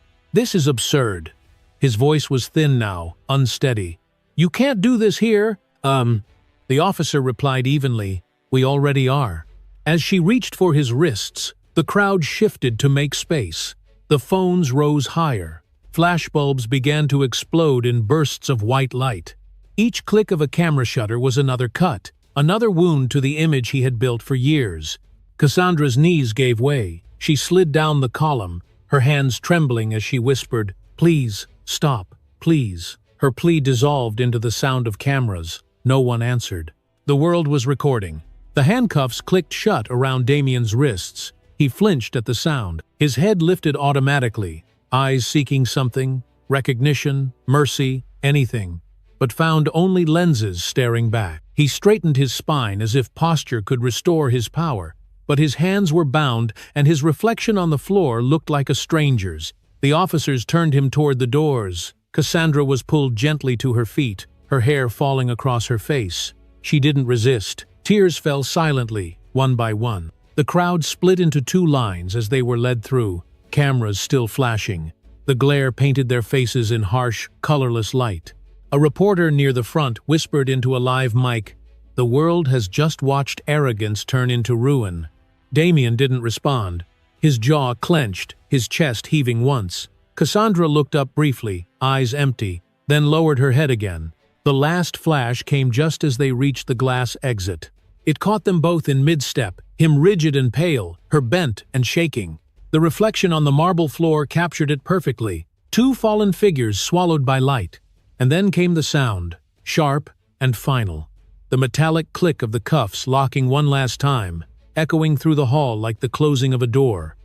absurd." His voice was thin now, unsteady. "You can't do this here." The officer replied evenly, "We already are." As she reached for his wrists, the crowd shifted to make space. The phones rose higher. Flashbulbs began to explode in bursts of white light. Each click of a camera shutter was another cut, another wound to the image he had built for years. Cassandra's knees gave way. She slid down the column, her hands trembling as she whispered, "Please, stop, please." Her plea dissolved into the sound of cameras. No one answered. The world was recording. The handcuffs clicked shut around Damien's wrists. He flinched at the sound. His head lifted automatically, eyes seeking something, recognition, mercy, anything, but found only lenses staring back. He straightened his spine as if posture could restore his power, but his hands were bound and his reflection on the floor looked like a stranger's. The officers turned him toward the doors. Cassandra was pulled gently to her feet, her hair falling across her face. She didn't resist. Tears fell silently, one by one. The crowd split into two lines as they were led through, cameras still flashing. The glare painted their faces in harsh, colorless light. A reporter near the front whispered into a live mic, "The world has just watched arrogance turn into ruin." Damien didn't respond. His jaw clenched, his chest heaving once. Cassandra looked up briefly, eyes empty, then lowered her head again. The last flash came just as they reached the glass exit. It caught them both in mid-step, him rigid and pale, her bent and shaking. The reflection on the marble floor captured it perfectly. Two fallen figures swallowed by light. And then came the sound, sharp and final. The metallic click of the cuffs locking one last time, echoing through the hall like the closing of a door.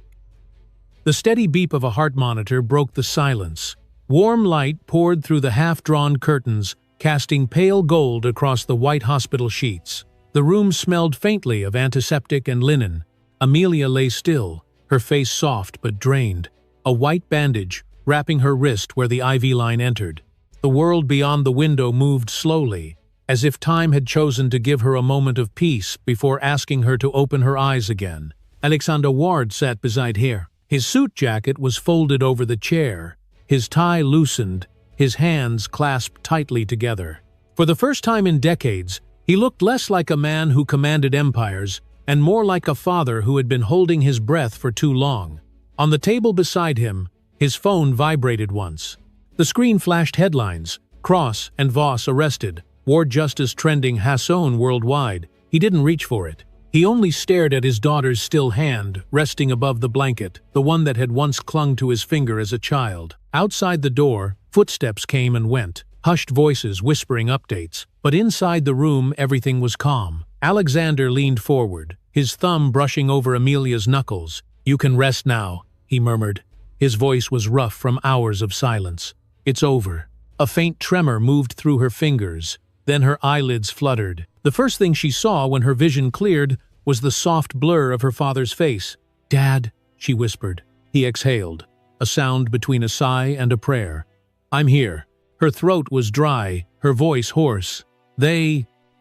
The steady beep of a heart monitor broke the silence. Warm light poured through the half-drawn curtains, casting pale gold across the white hospital sheets. The room smelled faintly of antiseptic and linen. Amelia lay still, her face soft but drained, a white bandage wrapping her wrist where the IV line entered. The world beyond the window moved slowly, as if time had chosen to give her a moment of peace before asking her to open her eyes again. Alexander Ward sat beside her. His suit jacket was folded over the chair, his tie loosened, his hands clasped tightly together. For the first time in decades, he looked less like a man who commanded empires and more like a father who had been holding his breath for too long. On the table beside him, his phone vibrated once. The screen flashed headlines: Cross and Voss arrested, Ward justice trending Hasson worldwide. He didn't reach for it. He only stared at his daughter's still hand, resting above the blanket, the one that had once clung to his finger as a child. Outside the door, footsteps came and went, hushed voices whispering updates. But inside the room, everything was calm. Alexander leaned forward, his thumb brushing over Amelia's knuckles. "You can rest now," he murmured. His voice was rough from hours of silence. "It's over." A faint tremor moved through her fingers. Then her eyelids fluttered. The first thing she saw when her vision cleared was the soft blur of her father's face. "Dad," she whispered. He exhaled, a sound between a sigh and a prayer. "I'm here." Her throat was dry, her voice hoarse.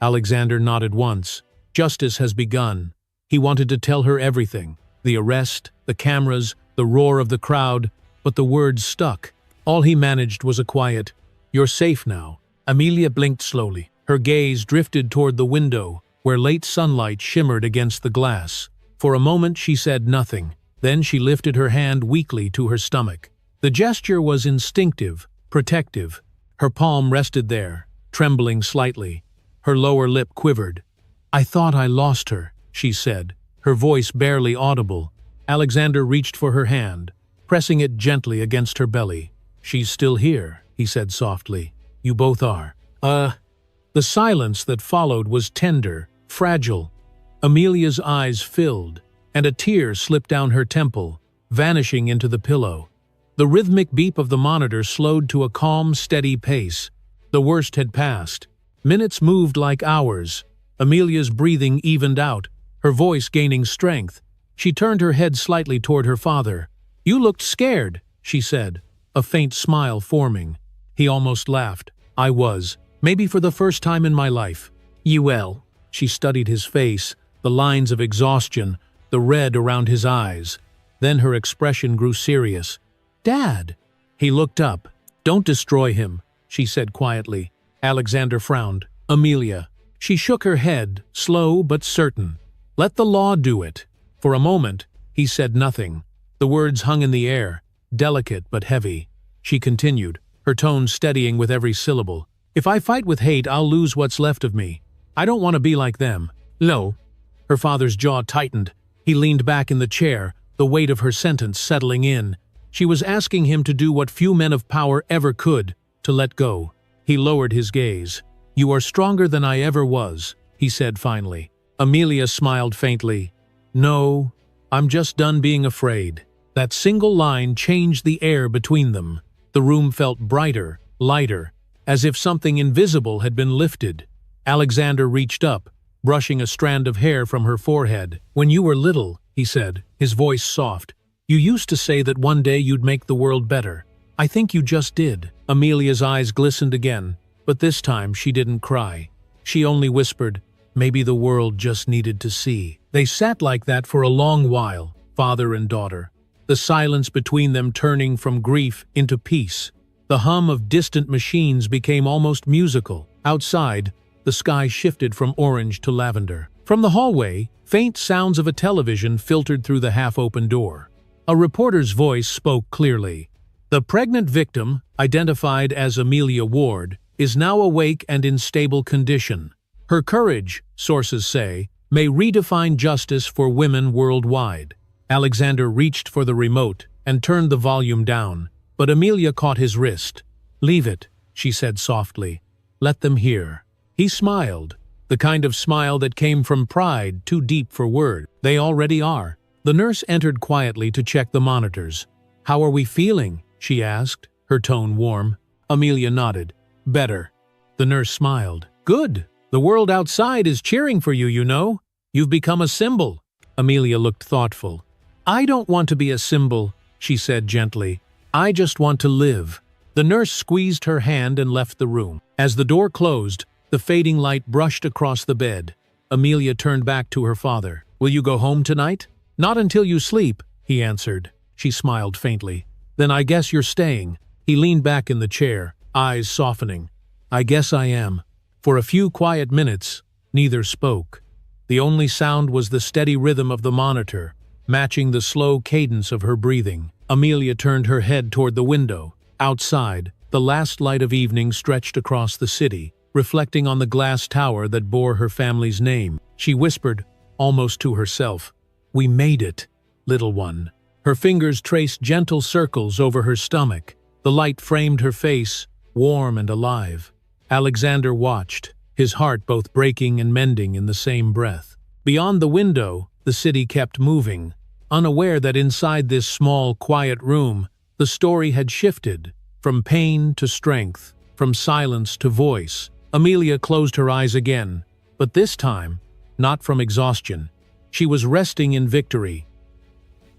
Alexander nodded once. Justice has begun. He wanted to tell her everything. The arrest, the cameras, the roar of the crowd, but the words stuck. All he managed was a quiet, "You're safe now." Amelia blinked slowly. Her gaze drifted toward the window, where late sunlight shimmered against the glass. For a moment she said nothing. Then she lifted her hand weakly to her stomach. The gesture was instinctive, protective. Her palm rested there, trembling slightly. Her lower lip quivered. "I thought I lost her," she said, her voice barely audible. Alexander reached for her hand, pressing it gently against her belly. "She's still here," he said softly. "You both are." The silence that followed was tender, fragile. Amelia's eyes filled, and a tear slipped down her temple, vanishing into the pillow. The rhythmic beep of the monitor slowed to a calm, steady pace. The worst had passed. Minutes moved like hours. Amelia's breathing evened out, her voice gaining strength. She turned her head slightly toward her father. "You looked scared," she said, a faint smile forming. He almost laughed. "I was. Maybe for the first time in my life." "You will." She studied his face, the lines of exhaustion, the red around his eyes. Then her expression grew serious. "Dad!" He looked up. "Don't destroy him," she said quietly. Alexander frowned. "Amelia." She shook her head, slow but certain. "Let the law do it." For a moment, he said nothing. The words hung in the air, delicate but heavy. She continued, her tone steadying with every syllable. "If I fight with hate, I'll lose what's left of me. I don't want to be like them." "No." Her father's jaw tightened. He leaned back in the chair, the weight of her sentence settling in. She was asking him to do what few men of power ever could, to let go. He lowered his gaze. "You are stronger than I ever was," he said finally. Amelia smiled faintly. "No, I'm just done being afraid." That single line changed the air between them. The room felt brighter, lighter, as if something invisible had been lifted. Alexander reached up, brushing a strand of hair from her forehead. "When you were little," he said, his voice soft, "you used to say that one day you'd make the world better. I think you just did." Amelia's eyes glistened again, but this time she didn't cry. She only whispered, Maybe the world just needed to see. They sat like that for a long while, father and daughter, the silence between them turning from grief into peace. The hum of distant machines became almost musical. Outside, the sky shifted from orange to lavender. From the hallway, faint sounds of a television filtered through the half-open door. A reporter's voice spoke clearly. The pregnant victim, identified as Amelia Ward, is now awake and in stable condition. Her courage, sources say, may redefine justice for women worldwide. Alexander reached for the remote and turned the volume down, but Amelia caught his wrist. "Leave it," she said softly. "Let them hear." He smiled, the kind of smile that came from pride too deep for word. "They already are." The nurse entered quietly to check the monitors. "How are we feeling?" she asked, her tone warm. Amelia nodded. "Better." The nurse smiled. "Good. The world outside is cheering for you, you know. You've become a symbol." Amelia looked thoughtful. "I don't want to be a symbol," she said gently. "I just want to live." The nurse squeezed her hand and left the room. As the door closed, the fading light brushed across the bed. Amelia turned back to her father. "Will you go home tonight?" "Not until you sleep," he answered. She smiled faintly. "Then I guess you're staying." He leaned back in the chair, eyes softening. "I guess I am." For a few quiet minutes, neither spoke. The only sound was the steady rhythm of the monitor, matching the slow cadence of her breathing. Amelia turned her head toward the window. Outside, the last light of evening stretched across the city, reflecting on the glass tower that bore her family's name. She whispered, almost to herself, "We made it, little one." Her fingers traced gentle circles over her stomach. The light framed her face, warm and alive. Alexander watched, his heart both breaking and mending in the same breath. Beyond the window, the city kept moving, unaware that inside this small, quiet room, the story had shifted, from pain to strength, from silence to voice. Amelia closed her eyes again, but this time, not from exhaustion. She was resting in victory.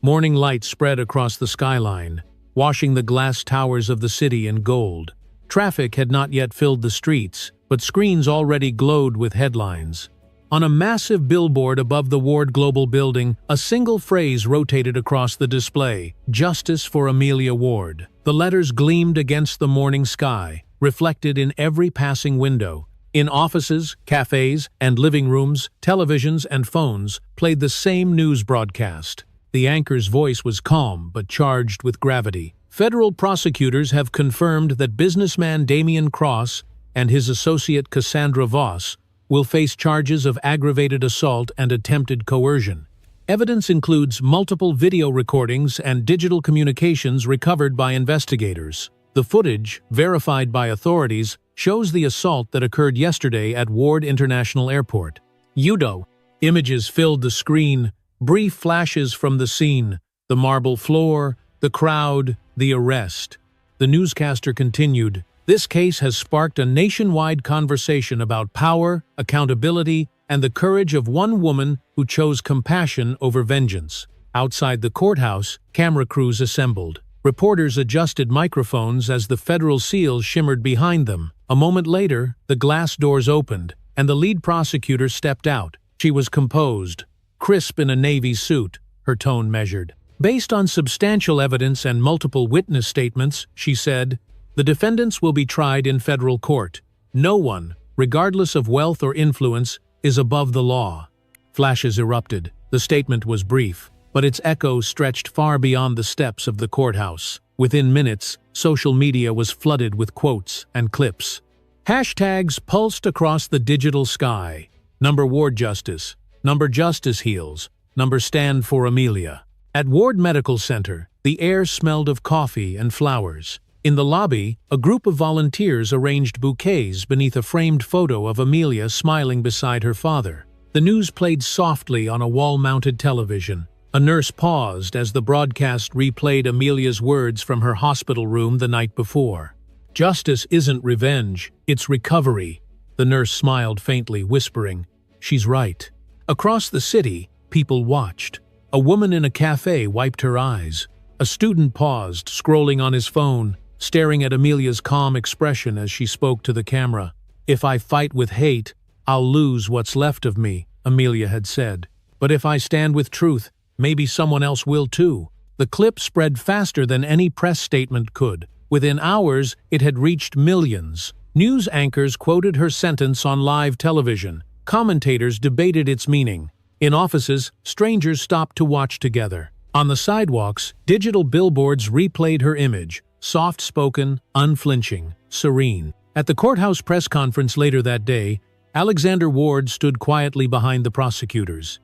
Morning light spread across the skyline, washing the glass towers of the city in gold. Traffic had not yet filled the streets, but screens already glowed with headlines. On a massive billboard above the Ward Global building, a single phrase rotated across the display: "Justice for Amelia Ward." The letters gleamed against the morning sky, reflected in every passing window. In offices, cafes, and living rooms, televisions and phones played the same news broadcast. The anchor's voice was calm but charged with gravity. Federal prosecutors have confirmed that businessman Damian Cross and his associate Cassandra Voss will face charges of aggravated assault and attempted coercion. Evidence includes multiple video recordings and digital communications recovered by investigators. The footage, verified by authorities, shows the assault that occurred yesterday at Ward International Airport. Udo. Images filled the screen, brief flashes from the scene, the marble floor, the crowd, the arrest. The newscaster continued, "This case has sparked a nationwide conversation about power, accountability, and the courage of one woman who chose compassion over vengeance." Outside the courthouse, camera crews assembled. Reporters adjusted microphones as the federal seal shimmered behind them. A moment later, the glass doors opened, and the lead prosecutor stepped out. She was composed, crisp in a navy suit, her tone measured. "Based on substantial evidence and multiple witness statements," she said, "the defendants will be tried in federal court. No one, regardless of wealth or influence, is above the law." Flashes erupted. The statement was brief, but its echo stretched far beyond the steps of the courthouse. Within minutes, social media was flooded with quotes and clips. Hashtags pulsed across the digital sky. Number Ward Justice. Number Justice Heals. Number Stand for Amelia. At Ward Medical Center, the air smelled of coffee and flowers. In the lobby, a group of volunteers arranged bouquets beneath a framed photo of Amelia smiling beside her father. The news played softly on a wall-mounted television. A nurse paused as the broadcast replayed Amelia's words from her hospital room the night before. "Justice isn't revenge, it's recovery." The nurse smiled faintly, whispering, "She's right." Across the city, people watched. A woman in a cafe wiped her eyes. A student paused, scrolling on his phone, staring at Amelia's calm expression as she spoke to the camera. "If I fight with hate, "I'll lose what's left of me," Amelia had said. "But if I stand with truth, maybe someone else will too." The clip spread faster than any press statement could. Within hours, it had reached millions. News anchors quoted her sentence on live television. Commentators debated its meaning. In offices, strangers stopped to watch together. On the sidewalks, digital billboards replayed her image, soft-spoken, unflinching, serene. At the courthouse press conference later that day, Alexander Ward stood quietly behind the prosecutors.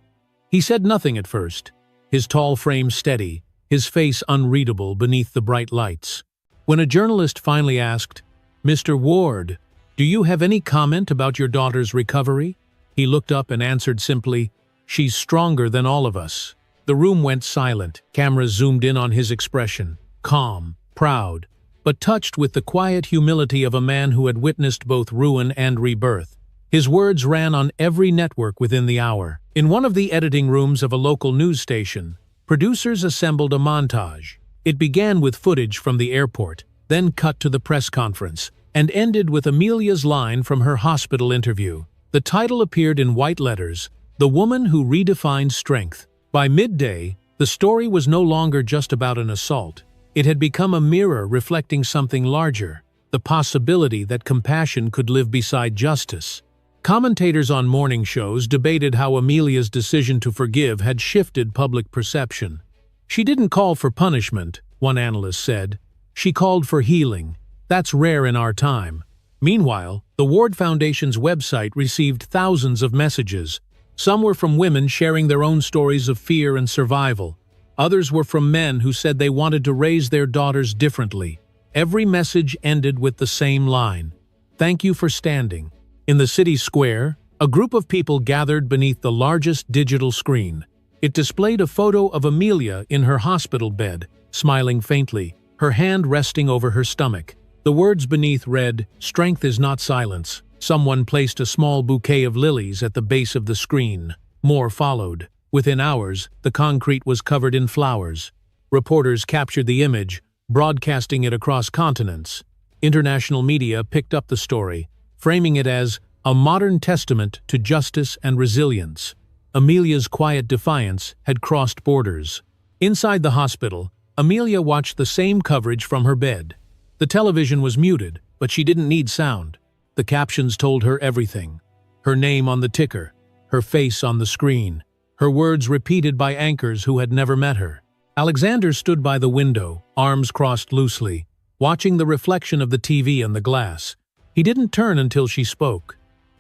He said nothing at first, his tall frame steady, his face unreadable beneath the bright lights. When a journalist finally asked, "Mr. Ward, do you have any comment about your daughter's recovery?" he looked up and answered simply, "She's stronger than all of us." The room went silent. Cameras zoomed in on his expression, calm, proud, but touched with the quiet humility of a man who had witnessed both ruin and rebirth. His words ran on every network within the hour. In one of the editing rooms of a local news station, producers assembled a montage. It began with footage from the airport, then cut to the press conference, and ended with Amelia's line from her hospital interview. The title appeared in white letters, "The Woman Who Redefined Strength." By midday, the story was no longer just about an assault. It had become a mirror reflecting something larger, the possibility that compassion could live beside justice. Commentators on morning shows debated how Amelia's decision to forgive had shifted public perception. "She didn't call for punishment," one analyst said. "She called for healing. That's rare in our time." Meanwhile, the Ward Foundation's website received thousands of messages. Some were from women sharing their own stories of fear and survival. Others were from men who said they wanted to raise their daughters differently. Every message ended with the same line, "Thank you for standing." In the city square, a group of people gathered beneath the largest digital screen. It displayed a photo of Amelia in her hospital bed, smiling faintly, her hand resting over her stomach. The words beneath read, "Strength is not silence." Someone placed a small bouquet of lilies at the base of the screen. More followed. Within hours, the concrete was covered in flowers. Reporters captured the image, broadcasting it across continents. International media picked up the story, framing it as a modern testament to justice and resilience. Amelia's quiet defiance had crossed borders. Inside the hospital, Amelia watched the same coverage from her bed. The television was muted, but she didn't need sound. The captions told her everything. Her name on the ticker, her face on the screen, her words repeated by anchors who had never met her. Alexander stood by the window, arms crossed loosely, watching the reflection of the TV in the glass. He didn't turn until she spoke.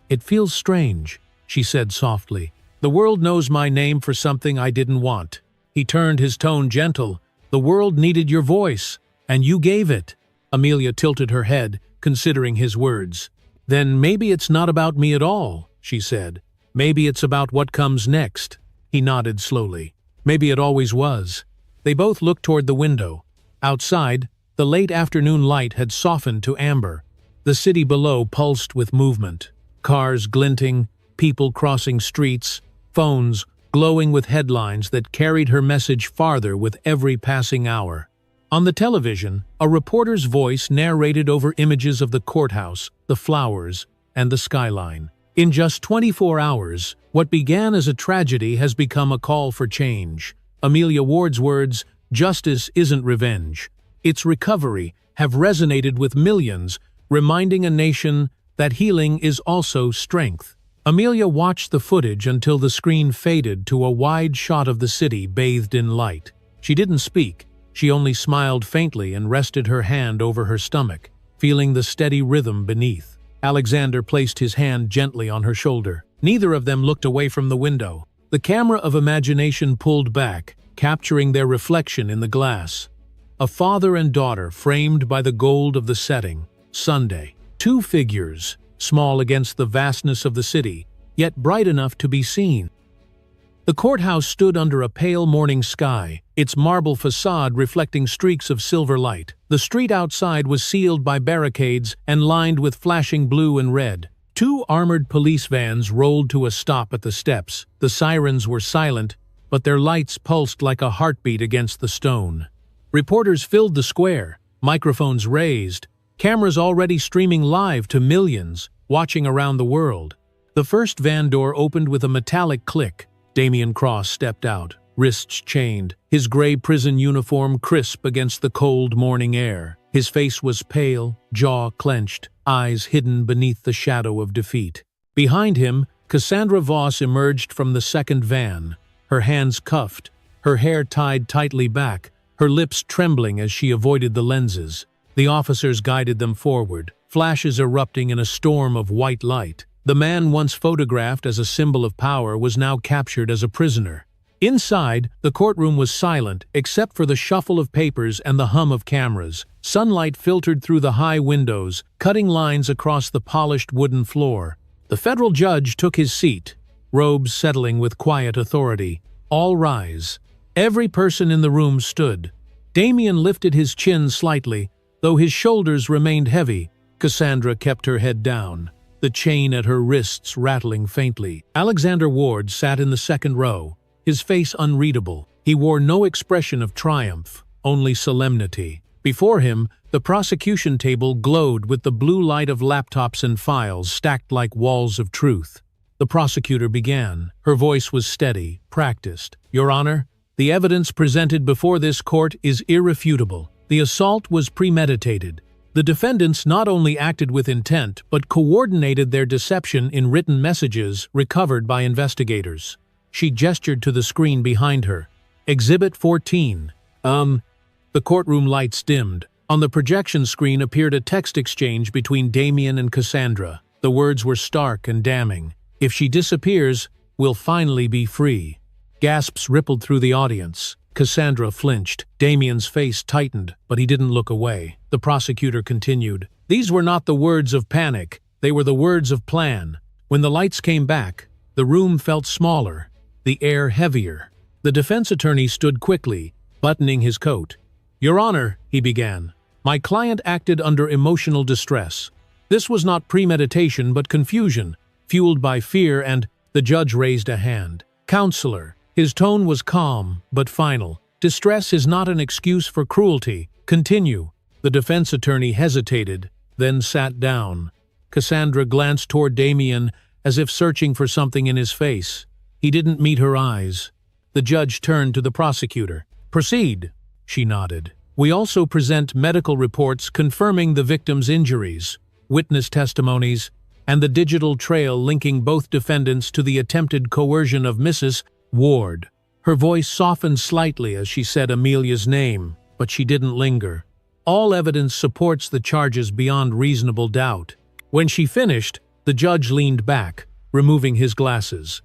"It feels strange," she said softly. "The world knows my name for something I didn't want." He turned, his tone gentle. "The world needed your voice, and you gave it." Amelia tilted her head, considering his words. "Then maybe it's not about me at all," she said. "Maybe it's about what comes next." He nodded slowly. "Maybe it always was." They both looked toward the window. Outside, the late afternoon light had softened to amber. The city below pulsed with movement. Cars glinting, people crossing streets, phones glowing with headlines that carried her message farther with every passing hour. On the television, a reporter's voice narrated over images of the courthouse, the flowers, and the skyline. In just 24 hours, what began as a tragedy has become a call for change. Amelia Ward's words, "Justice isn't revenge, it's recovery," have resonated with millions, reminding a nation that healing is also strength. Amelia watched the footage until the screen faded to a wide shot of the city bathed in light. She didn't speak. She only smiled faintly and rested her hand over her stomach, feeling the steady rhythm beneath. Alexander placed his hand gently on her shoulder. Neither of them looked away from the window. The camera of imagination pulled back, capturing their reflection in the glass. A father and daughter framed by the gold of the setting. Sunday. Two figures, small against the vastness of the city, yet bright enough to be seen. The courthouse stood under a pale morning sky, its marble facade reflecting streaks of silver light. The street outside was sealed by barricades and lined with flashing blue and red. Two armored police vans rolled to a stop at the steps. The sirens were silent, but their lights pulsed like a heartbeat against the stone. Reporters filled the square, microphones raised, cameras already streaming live to millions, watching around the world. The first van door opened with a metallic click. Damian Cross stepped out, wrists chained, his gray prison uniform crisp against the cold morning air. His face was pale, jaw clenched, eyes hidden beneath the shadow of defeat. Behind him, Cassandra Voss emerged from the second van, her hands cuffed, her hair tied tightly back, her lips trembling as she avoided the lenses. The officers guided them forward, flashes erupting in a storm of white light. The man once photographed as a symbol of power was now captured as a prisoner. Inside, the courtroom was silent except for the shuffle of papers and the hum of cameras. Sunlight filtered through the high windows, cutting lines across the polished wooden floor. The federal judge took his seat, robes settling with quiet authority. All rise. Every person in the room stood. Damian lifted his chin slightly, though his shoulders remained heavy. Cassandra kept her head down, the chain at her wrists rattling faintly. Alexander Ward sat in the second row, his face unreadable. He wore no expression of triumph, only solemnity. Before him, the prosecution table glowed with the blue light of laptops and files stacked like walls of truth. The prosecutor began. Her voice was steady, practiced. "Your Honor, the evidence presented before this court is irrefutable. The assault was premeditated. The defendants not only acted with intent, but coordinated their deception in written messages recovered by investigators." She gestured to the screen behind her. "Exhibit 14. The courtroom lights dimmed. On the projection screen appeared a text exchange between Damian and Cassandra. The words were stark and damning. "If she disappears, we'll finally be free." Gasps rippled through the audience. Cassandra flinched. Damian's face tightened, but he didn't look away. The prosecutor continued. "These were not the words of panic. They were the words of plan." When the lights came back, the room felt smaller, the air heavier. The defense attorney stood quickly, buttoning his coat. "Your Honor," he began, "my client acted under emotional distress. This was not premeditation but confusion, fueled by fear and—" The judge raised a hand. "Counselor." His tone was calm, but final. "Distress is not an excuse for cruelty. Continue." The defense attorney hesitated, then sat down. Cassandra glanced toward Damian as if searching for something in his face. He didn't meet her eyes. The judge turned to the prosecutor. "Proceed." She nodded. "We also present medical reports confirming the victim's injuries, witness testimonies, and the digital trail linking both defendants to the attempted coercion of Mrs. Ward." Her voice softened slightly as she said Amelia's name, but she didn't linger. "All evidence supports the charges beyond reasonable doubt." When she finished, the judge leaned back, removing his glasses.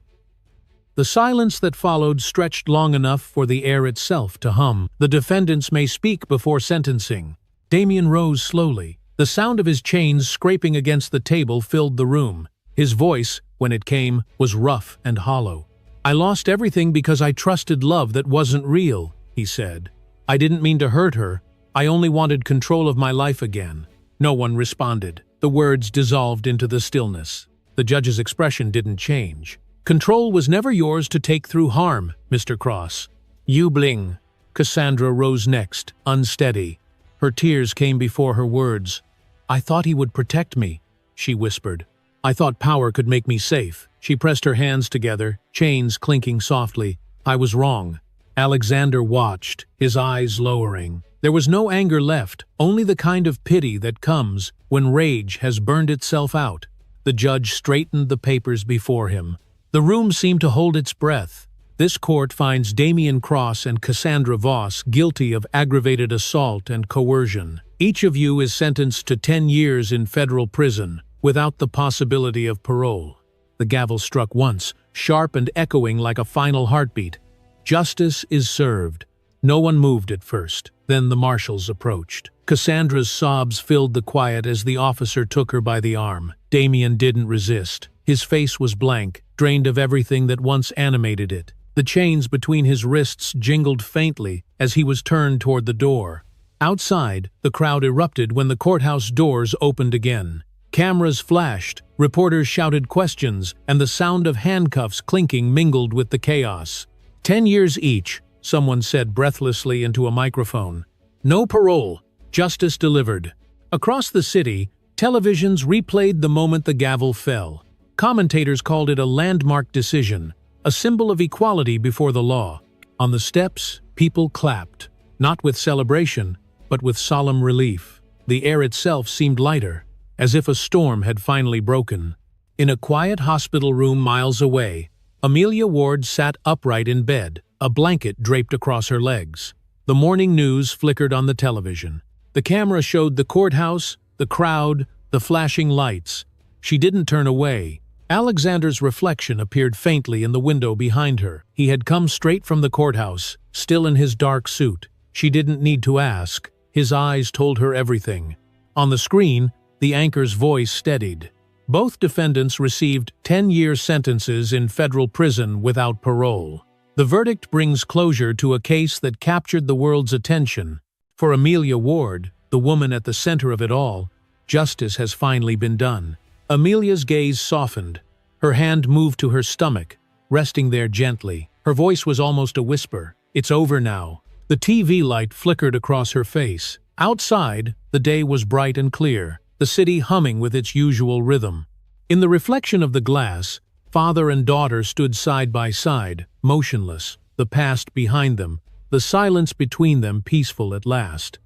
The silence that followed stretched long enough for the air itself to hum. "The defendants may speak before sentencing." Damian rose slowly. The sound of his chains scraping against the table filled the room. His voice, when it came, was rough and hollow. "I lost everything because I trusted love that wasn't real," he said. "I didn't mean to hurt her. I only wanted control of my life again." No one responded. The words dissolved into the stillness. The judge's expression didn't change. "Control was never yours to take through harm, Mr. Cross." "You bling." Cassandra rose next, unsteady. Her tears came before her words. "I thought he would protect me," she whispered. "I thought power could make me safe." She pressed her hands together, chains clinking softly. "I was wrong." Alexander watched, his eyes lowering. There was no anger left, only the kind of pity that comes when rage has burned itself out. The judge straightened the papers before him. The room seemed to hold its breath. "This court finds Damian Cross and Cassandra Voss guilty of aggravated assault and coercion. Each of you is sentenced to 10 years in federal prison, without the possibility of parole." The gavel struck once, sharp and echoing like a final heartbeat. "Justice is served." No one moved at first. Then the marshals approached. Cassandra's sobs filled the quiet as the officer took her by the arm. Damian didn't resist. His face was blank, drained of everything that once animated it. The chains between his wrists jingled faintly as he was turned toward the door. Outside, the crowd erupted when the courthouse doors opened again. Cameras flashed, reporters shouted questions, and the sound of handcuffs clinking mingled with the chaos. 10 years each, someone said breathlessly into a microphone. No parole, justice delivered. Across the city, televisions replayed the moment the gavel fell. Commentators called it a landmark decision, a symbol of equality before the law. On the steps, people clapped, not with celebration, but with solemn relief. The air itself seemed lighter, as if a storm had finally broken. In a quiet hospital room miles away, Amelia Ward sat upright in bed, a blanket draped across her legs. The morning news flickered on the television. The camera showed the courthouse, the crowd, the flashing lights. She didn't turn away. Alexander's reflection appeared faintly in the window behind her. He had come straight from the courthouse, still in his dark suit. She didn't need to ask. His eyes told her everything. On the screen, the anchor's voice steadied. Both defendants received 10-year sentences in federal prison without parole. The verdict brings closure to a case that captured the world's attention. For Amelia Ward, the woman at the center of it all, justice has finally been done. Amelia's gaze softened. Her hand moved to her stomach, resting there gently. Her voice was almost a whisper. "It's over now." The TV light flickered across her face. Outside, the day was bright and clear, the city humming with its usual rhythm. In the reflection of the glass, father and daughter stood side by side, motionless, the past behind them, the silence between them peaceful at last.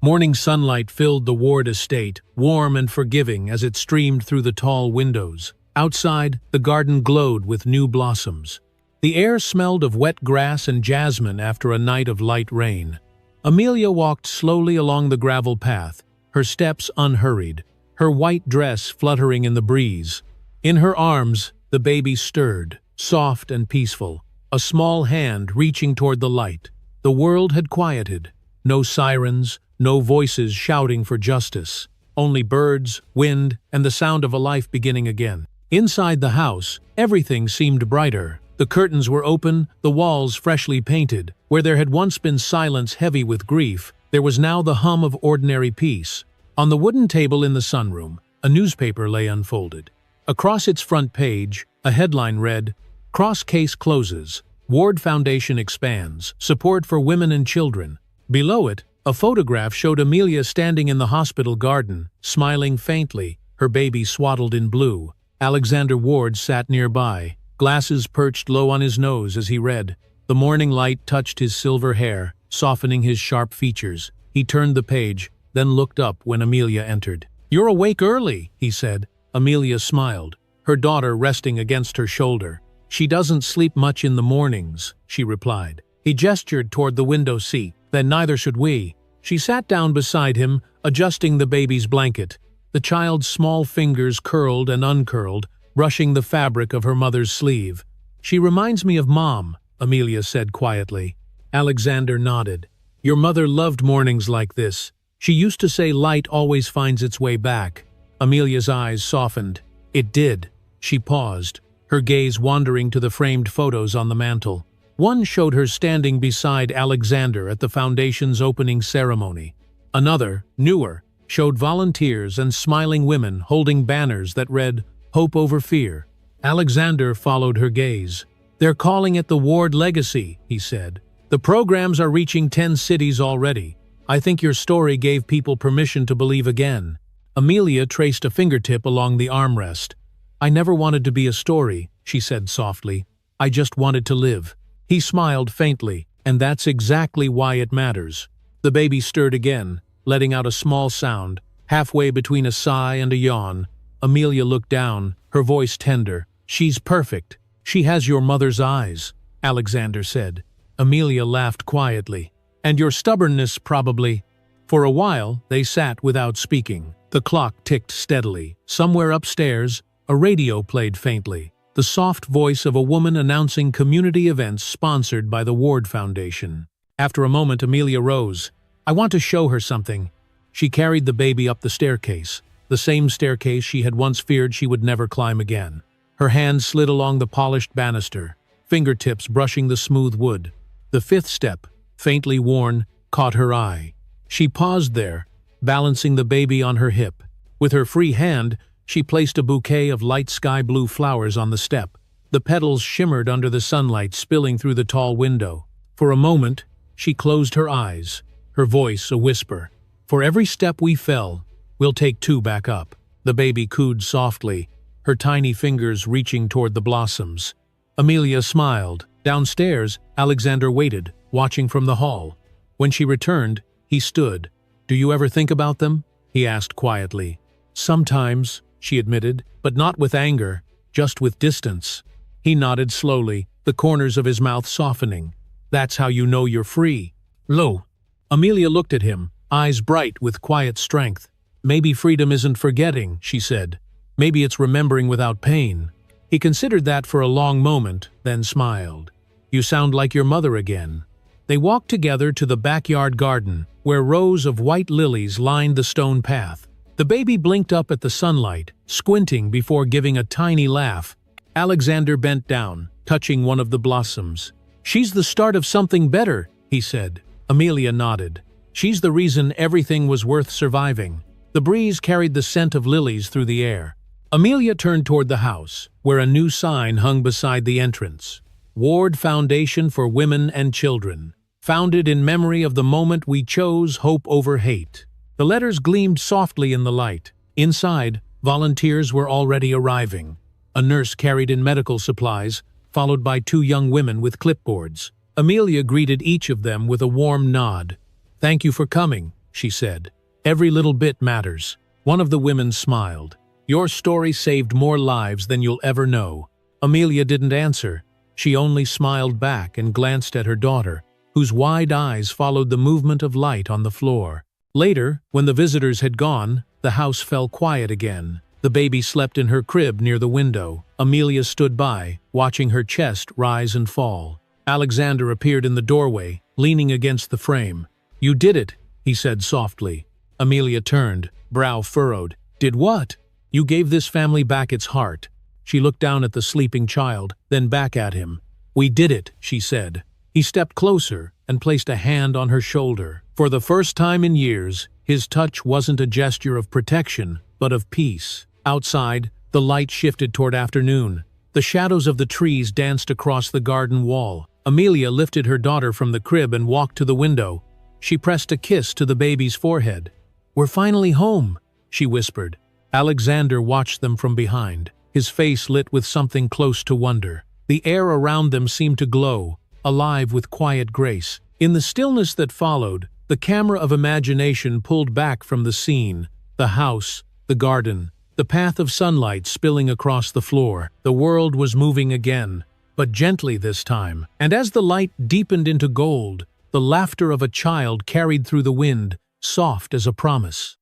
Morning sunlight filled the Ward estate, warm and forgiving as it streamed through the tall windows. Outside, the garden glowed with new blossoms. The air smelled of wet grass and jasmine after a night of light rain. Amelia walked slowly along the gravel path, her steps unhurried, her white dress fluttering in the breeze. In her arms, the baby stirred, soft and peaceful, a small hand reaching toward the light. The world had quieted. No sirens, no voices shouting for justice. Only birds, wind, and the sound of a life beginning again. Inside the house, everything seemed brighter. The curtains were open, the walls freshly painted. Where there had once been silence heavy with grief, there was now the hum of ordinary peace. On the wooden table in the sunroom, a newspaper lay unfolded. Across its front page, a headline read, "Cross Case Closes. Ward Foundation Expands. Support for Women and Children." Below it, a photograph showed Amelia standing in the hospital garden, smiling faintly, her baby swaddled in blue. Alexander Ward sat nearby, glasses perched low on his nose as he read. The morning light touched his silver hair, softening his sharp features. He turned the page, then looked up when Amelia entered. "You're awake early," he said. Amelia smiled, her daughter resting against her shoulder. "She doesn't sleep much in the mornings," she replied. He gestured toward the window seat. "Then neither should we." She sat down beside him, adjusting the baby's blanket. The child's small fingers curled and uncurled, brushing the fabric of her mother's sleeve. "She reminds me of Mom," Amelia said quietly. Alexander nodded. "Your mother loved mornings like this. She used to say light always finds its way back." Amelia's eyes softened. "It did." She paused, her gaze wandering to the framed photos on the mantel. One showed her standing beside Alexander at the foundation's opening ceremony. Another, newer, showed volunteers and smiling women holding banners that read, "Hope over Fear." Alexander followed her gaze. "They're calling it the Ward Legacy," he said. "The programs are reaching 10 cities already. I think your story gave people permission to believe again." Amelia traced a fingertip along the armrest. "I never wanted to be a story," she said softly. "I just wanted to live." He smiled faintly, "And that's exactly why it matters." The baby stirred again, letting out a small sound, halfway between a sigh and a yawn. Amelia looked down, her voice tender. "She's perfect. She has your mother's eyes," Alexander said. Amelia laughed quietly. "And your stubbornness, probably." For a while, they sat without speaking. The clock ticked steadily. Somewhere upstairs, a radio played faintly, the soft voice of a woman announcing community events sponsored by the Ward Foundation. After a moment, Amelia rose. "I want to show her something." She carried the baby up the staircase, the same staircase she had once feared she would never climb again. Her hand slid along the polished banister, fingertips brushing the smooth wood. The 5th step, faintly worn, caught her eye. She paused there, balancing the baby on her hip. With her free hand, she placed a bouquet of light sky-blue flowers on the step. The petals shimmered under the sunlight spilling through the tall window. For a moment, she closed her eyes, her voice a whisper. "For every step we fell, we'll take 2 back up." The baby cooed softly, her tiny fingers reaching toward the blossoms. Amelia smiled. Downstairs, Alexander waited, watching from the hall. When she returned, he stood. "Do you ever think about them?" he asked quietly. "Sometimes," she admitted, but not with anger, just with distance. He nodded slowly, the corners of his mouth softening. "That's how you know you're free." Lo! Amelia looked at him, eyes bright with quiet strength. "Maybe freedom isn't forgetting," she said. "Maybe it's remembering without pain." He considered that for a long moment, then smiled. "You sound like your mother again." They walked together to the backyard garden, where rows of white lilies lined the stone path. The baby blinked up at the sunlight, squinting before giving a tiny laugh. Alexander bent down, touching one of the blossoms. "She's the start of something better," he said. Amelia nodded. "She's the reason everything was worth surviving." The breeze carried the scent of lilies through the air. Amelia turned toward the house, where a new sign hung beside the entrance. "Ward Foundation for Women and Children. Founded in memory of the moment we chose hope over hate." The letters gleamed softly in the light. Inside, volunteers were already arriving. A nurse carried in medical supplies, followed by 2 young women with clipboards. Amelia greeted each of them with a warm nod. "Thank you for coming," she said. "Every little bit matters." One of the women smiled. "Your story saved more lives than you'll ever know." Amelia didn't answer. She only smiled back and glanced at her daughter, whose wide eyes followed the movement of light on the floor. Later, when the visitors had gone, the house fell quiet again. The baby slept in her crib near the window. Amelia stood by, watching her chest rise and fall. Alexander appeared in the doorway, leaning against the frame. "You did it," he said softly. Amelia turned, brow furrowed. "Did what?" "You gave this family back its heart." She looked down at the sleeping child, then back at him. "We did it," she said. He stepped closer and placed a hand on her shoulder. For the first time in years, his touch wasn't a gesture of protection, but of peace. Outside, the light shifted toward afternoon. The shadows of the trees danced across the garden wall. Amelia lifted her daughter from the crib and walked to the window. She pressed a kiss to the baby's forehead. "We're finally home," she whispered. Alexander watched them from behind, his face lit with something close to wonder. The air around them seemed to glow, alive with quiet grace. In the stillness that followed, the camera of imagination pulled back from the scene, the house, the garden, the path of sunlight spilling across the floor. The world was moving again, but gently this time. And as the light deepened into gold, the laughter of a child carried through the wind, soft as a promise.